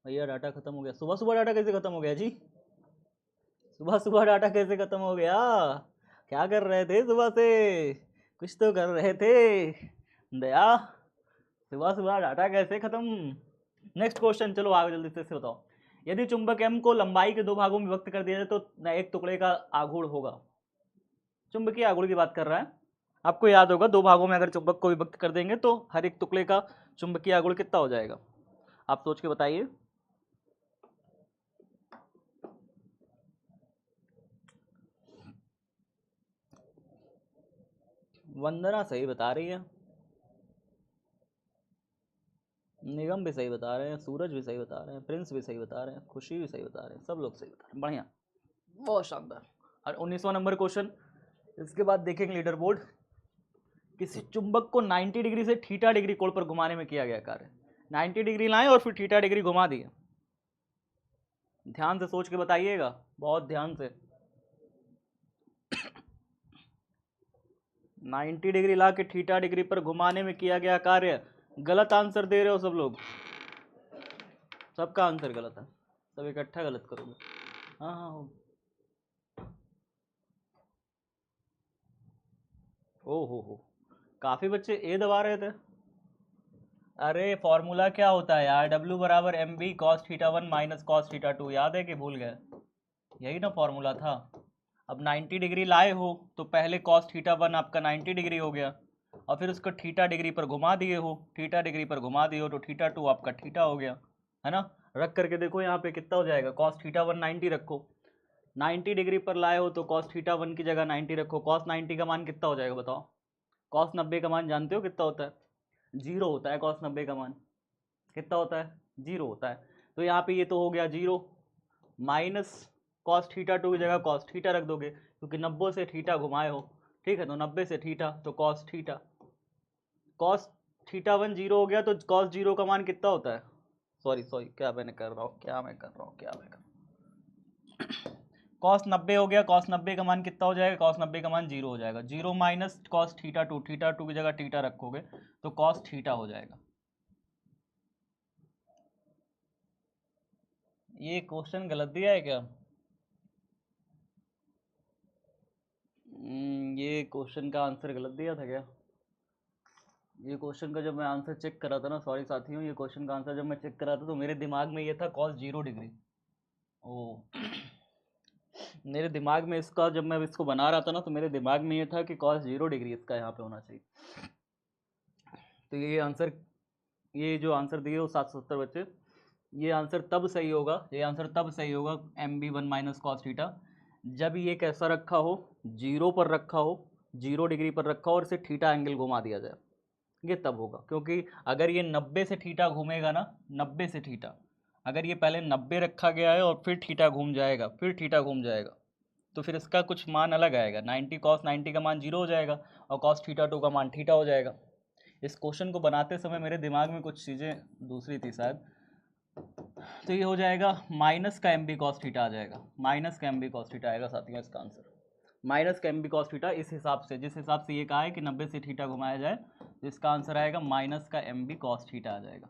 भैया डाटा खत्म हो गया, सुबह सुबह डाटा कैसे खत्म हो गया जी, सुबह सुबह डाटा कैसे खत्म हो गया? क्या कर रहे थे सुबह से, कुछ तो कर रहे थे दया, सुबह सुबह डाटा कैसे खत्म? नेक्स्ट क्वेश्चन, चलो आगे जल्दी से बताओ। यदि चुंबक M को लंबाई के दो भागों में विभक्त कर दिया जाए तो एक टुकड़े का आघूर्ण होगा, चुंबकीय आघूर्ण की बात कर रहा है, आपको याद होगा दो भागों में अगर चुंबक को विभक्त कर देंगे तो हर एक टुकड़े का चुंबकीय आघूर्ण कितना हो जाएगा, आप सोच के बताइए। वंदना सही बता रही है, निगम भी सही बता रहे हैं, सूरज भी सही बता रहे हैं, प्रिंस भी सही बता रहे हैं, खुशी भी सही बता रहे हैं, सब लोग सही बता रहे हैं, बढ़िया, बहुत शानदार। और 19वां नंबर क्वेश्चन, इसके बाद देखेंगे लीडर बोर्ड। किसी चुंबक को 90 डिग्री से थीटा डिग्री कोण पर घुमाने में किया गया कार्य, 90 डिग्री लाएं और फिर थीटा डिग्री घुमा दिए, ध्यान से सोच के बताइएगा, बहुत ध्यान से। 90 डिग्री ला के थीटा डिग्री पर घुमाने में किया गया कार्य, गलत आंसर दे रहे हो सब लोग, सबका आंसर गलत है, सब इकट्ठा गलत करोगे। हाँ हाँ हो, हो काफी बच्चे ए दबा रहे थे। अरे फॉर्मूला क्या होता है यार, W बराबर M B cos theta one minus cos theta two, याद है कि भूल गए? यही ना फॉर्मूला था। अब 90 डिग्री लाए हो तो पहले कॉस थीटा वन आपका 90 डिग्री हो गया और फिर उसको थीटा डिग्री पर घुमा दिए हो, थीटा डिग्री पर घुमा दिए हो तो थीटा टू आपका थीटा हो गया, है ना। रख करके देखो यहाँ पे कितना हो जाएगा, कॉस थीटा वन 90 रखो, 90 डिग्री पर लाए हो तो कॉस थीटा वन की जगह 90 रखो, कॉस 90 का मान कितना हो जाएगा बताओ? कॉस 90 का मान जानते हो कितना होता है? 0 होता है, कॉस 90 का मान कितना होता है? 0 होता है। तो यहाँ पे ये तो हो गया 0 माइनस कॉस थीटा टू की जगह कॉस थीटा रख दोगे क्योंकि 90 से थीटा घुमाए हो, ठीक है, तो 90 से थीटा तो cos theta, cos theta one 0 हो गया तो कॉस 0 का मान कितना होता है? सॉरी क्या मैं कर रहा हूँ, कॉस 90 हो गया, कॉस 90 का मान कितना हो जाएगा? कॉस 90 का मान 0 हो जाएगा, 0 माइनस कॉस थीटा टू की जगह थीटा रखोगे तो कॉस थीटा हो जाएगा। ये क्वेश्चन गलत दिया है क्या? ये क्वेश्चन का आंसर गलत दिया था क्या? ये क्वेश्चन का जब मैं आंसर चेक करा था ना, सॉरी साथियों, ये क्वेश्चन का आंसर जब मैं चेक करा था तो मेरे दिमाग में ये था कॉस 0 डिग्री। ओ मेरे दिमाग में इसका, जब मैं इसको बना रहा था ना तो मेरे दिमाग में ये था कि कॉस 0 डिग्री इसका यहाँ पे होना चाहिए। तो ये आंसर, ये जो आंसर दिए वो 770 बच्चे, ये आंसर तब सही होगा, ये आंसर तब सही होगा MB1 माइनस कॉस थीटा, जब ये कैसा रखा हो, 0 पर रखा हो, 0 डिग्री पर रखा हो और इसे थीटा एंगल घुमा दिया जाए, ये तब होगा। क्योंकि अगर ये 90 से थीटा घूमेगा ना, 90 से थीटा, अगर ये पहले 90 रखा गया है और फिर थीटा घूम जाएगा, फिर थीटा घूम जाएगा, तो फिर इसका कुछ मान अलग आएगा, 90 कॉस 90 का मान 0 हो जाएगा और कॉस थीटा टू का मान थीटा हो जाएगा। इस क्वेश्चन को बनाते समय मेरे दिमाग में कुछ चीज़ें दूसरी थी शायद। तो ये हो जाएगा माइनस का एम बी कॉस थीटा आ जाएगा, माइनस का एम बी कॉस थीटा आएगा साथियों इसका आंसर, माइनस का एम बी कॉस थीटा। इस हिसाब से, जिस हिसाब से ये कहा है कि 90 से थीटा घुमाया जाए, जिसका आंसर आएगा माइनस का एम बी कॉस थीटा आ जाएगा।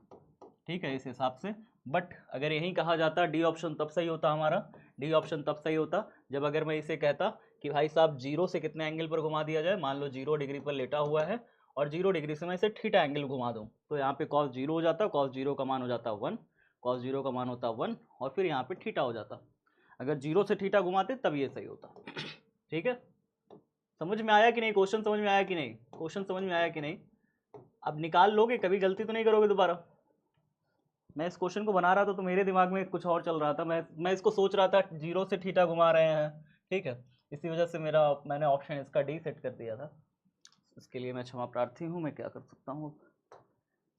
ठीक है, इस हिसाब से। बट अगर यही कहा जाता डी ऑप्शन तब सही होता हमारा, डी ऑप्शन तब सही होता जब अगर मैं इसे कहता कि भाई साहब 0 से कितने एंगल पर घुमा दिया जाए, मान लो 0 डिग्री पर लेटा हुआ है और 0 डिग्री से मैं इसे थीटा एंगल घुमा दूँ, तो यहाँ पे कॉस 0 हो जाता, कॉस 0 का मान हो जाता 1, कॉस 0 का मान होता 1 और फिर यहाँ पे थीटा हो जाता। अगर 0 से थीटा घुमाते तब ये सही होता। ठीक है, समझ में आया कि नहीं? क्वेश्चन समझ में आया कि नहीं? क्वेश्चन समझ में आया कि नहीं? अब निकाल लोगे, कभी गलती तो नहीं करोगे दोबारा। मैं इस क्वेश्चन को बना रहा था तो मेरे दिमाग में कुछ और चल रहा था, मैं इसको सोच रहा था 0 से थीटा घुमा रहे हैं। ठीक है, इसी वजह से मैंने ऑप्शन इसका डी सेट कर दिया था। इसके लिए मैं क्षमा प्रार्थी हूँ, मैं क्या कर सकता हूँ।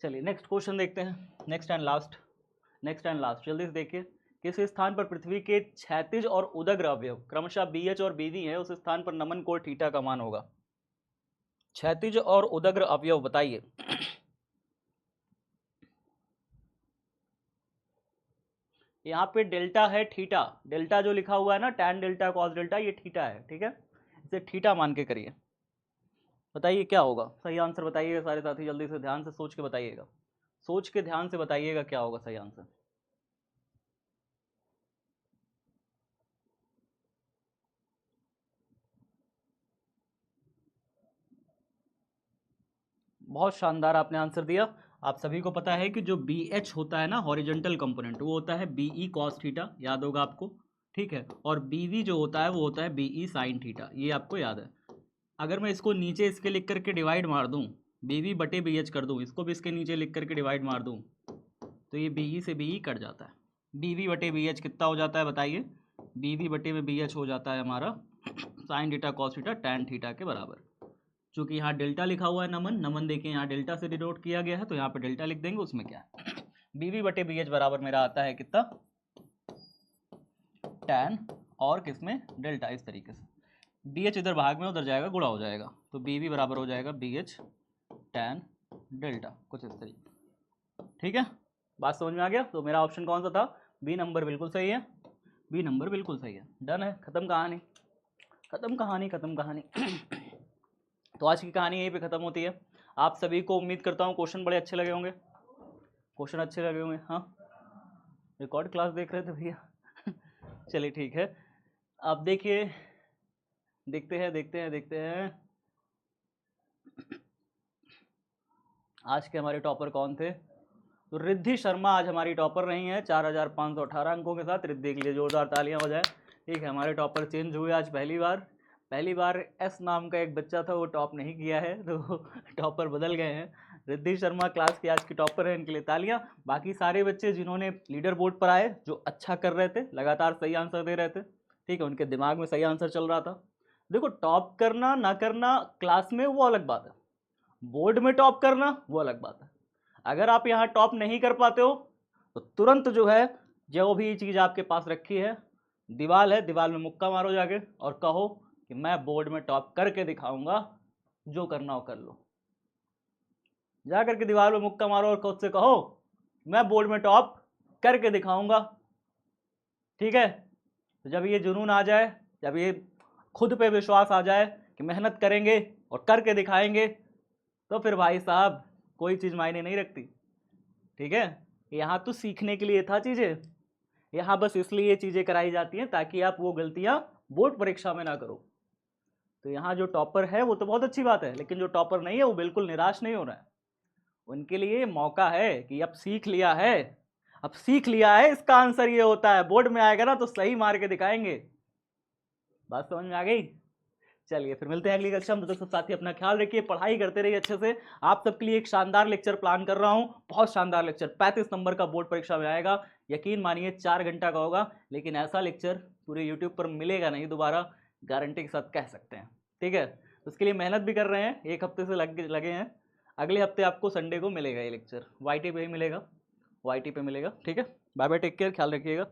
चलिए नेक्स्ट क्वेश्चन देखते हैं, नेक्स्ट एंड लास्ट जल्दी से देखिए। किस स्थान पर पृथ्वी के क्षैतिज और उदग्र अवयव क्रमशः बी एच और बी वी है, उस स्थान पर नमन कोण थीटा का मान होगा। क्षैतिज और उदग्र अवयव बताइए। यहाँ पे डेल्टा है थीटा, डेल्टा जो लिखा हुआ है ना, टैन डेल्टा कॉस डेल्टा, ये थीटा है। ठीक है, इसे थीटा मान के करिए। बताइए क्या होगा सही आंसर, बताइएगा सारे साथी, जल्दी से ध्यान से सोच के बताइएगा, सोच के ध्यान से बताइएगा क्या होगा सही आंसर। बहुत शानदार आपने आंसर दिया। आप सभी को पता है कि जो बी एच होता है ना, हॉरिजॉन्टल कंपोनेंट, वो होता है बी ई कॉस थीटा, याद होगा आपको। ठीक है, और बी वी जो होता है वो होता है बी ई साइन थीटा, ये आपको याद है। अगर मैं इसको नीचे इसके लिख करके डिवाइड मार दूँ, बी वी बटे बी एच कर दूँ, इसको भी इसके नीचे लिख करके डिवाइड मार दूँ, तो ये बी ई से बी ई कट जाता है। बी वी बटे बी एच कितना हो जाता है बताइए? बी वी बटे में बी एच हो जाता है हमारा sine theta cos theta tan theta के बराबर। चूंकि यहाँ डेल्टा लिखा हुआ है, नमन, नमन देखिए यहाँ डेल्टा से डिनोट किया गया है, तो यहाँ पे डेल्टा लिख देंगे, उसमें क्या है, बी वी बटे बी एच बराबर मेरा आता है कितना, टैन और किसमें डेल्टा, इस तरीके से बी एच इधर भाग में उधर जाएगा, गुणा हो जाएगा, तो बी वी बराबर हो जाएगा बी एच टैन डेल्टा, कुछ इस तरीके। ठीक है, बात समझ में आ गया? तो मेरा ऑप्शन कौन सा था? बी नंबर बिल्कुल सही है, बी नंबर बिल्कुल सही है। डन है, खत्म कहानी, खत्म कहानी, खत्म कहानी। तो आज की कहानी यहीं पे खत्म होती है। आप सभी को उम्मीद करता हूँ क्वेश्चन बड़े अच्छे लगे होंगे, क्वेश्चन अच्छे लगे होंगे। हाँ, रिकॉर्ड क्लास देख रहे थे भैया। चलिए ठीक है, अब देखिए, देखते हैं आज के हमारे टॉपर कौन थे। तो रिद्धि शर्मा आज हमारी टॉपर रही हैं 4518 अंकों के साथ। रिद्धि के लिए जोरदार तालियां हो जाए। ठीक है, हमारे टॉपर चेंज हुए आज पहली बार एस नाम का एक बच्चा था, वो टॉप नहीं किया है, तो टॉपर बदल गए हैं। रिद्धि शर्मा क्लास की आज की टॉपर है, इनके लिए तालियां। बाकी सारे बच्चे जिन्होंने लीडर बोर्ड पर आए, जो अच्छा कर रहे थे, लगातार सही आंसर दे रहे थे, ठीक है, उनके दिमाग में सही आंसर चल रहा था। देखो, टॉप करना ना करना क्लास में वो अलग बात है, बोर्ड में टॉप करना वो अलग बात है। अगर आप यहाँ टॉप नहीं कर पाते हो तो तुरंत जो है, जो भी चीज़ आपके पास रखी है, दीवार है, दीवार में मुक्का मारो जाके और कहो कि मैं बोर्ड में टॉप करके दिखाऊंगा, जो करना हो कर लो। जा करके दीवार में मुक्का मारो और खुद से कहो मैं बोर्ड में टॉप करके दिखाऊंगा। ठीक है, तो जब ये जुनून आ जाए, जब ये खुद पे विश्वास आ जाए कि मेहनत करेंगे और करके दिखाएंगे, तो फिर भाई साहब कोई चीज़ मायने नहीं रखती। ठीक है, यहाँ तो सीखने के लिए था चीज़ें, यहाँ बस इसलिए ये चीज़ें कराई जाती हैं ताकि आप वो गलतियाँ बोर्ड परीक्षा में ना करो। तो यहाँ जो टॉपर है वो तो बहुत अच्छी बात है, लेकिन जो टॉपर नहीं है वो बिल्कुल निराश नहीं हो रहा है। उनके लिए मौका है कि अब सीख लिया है, इसका आंसर ये होता है, बोर्ड में आएगा ना तो सही मार के दिखाएंगे। बात समझ में आ गई? चलिए फिर मिलते हैं अगली कक्षा में। तो सब साथी अपना ख्याल रखिए, पढ़ाई करते रहिए अच्छे से। आप सबके लिए एक शानदार लेक्चर प्लान कर रहा हूँ, बहुत शानदार लेक्चर, 35 नंबर का बोर्ड परीक्षा में आएगा। यकीन मानिए 4 घंटा का होगा, लेकिन ऐसा लेक्चर पूरे यूट्यूब पर मिलेगा नहीं दोबारा, गारंटी के साथ कह सकते हैं। ठीक है, तो उसके लिए मेहनत भी कर रहे हैं, 1 हफ्ते से लगे हैं। अगले हफ्ते आपको संडे को मिलेगा ये लेक्चर, YT पे ही मिलेगा, YT पे मिलेगा। ठीक है, बाय बाय, टेक केयर, ख्याल रखिएगा।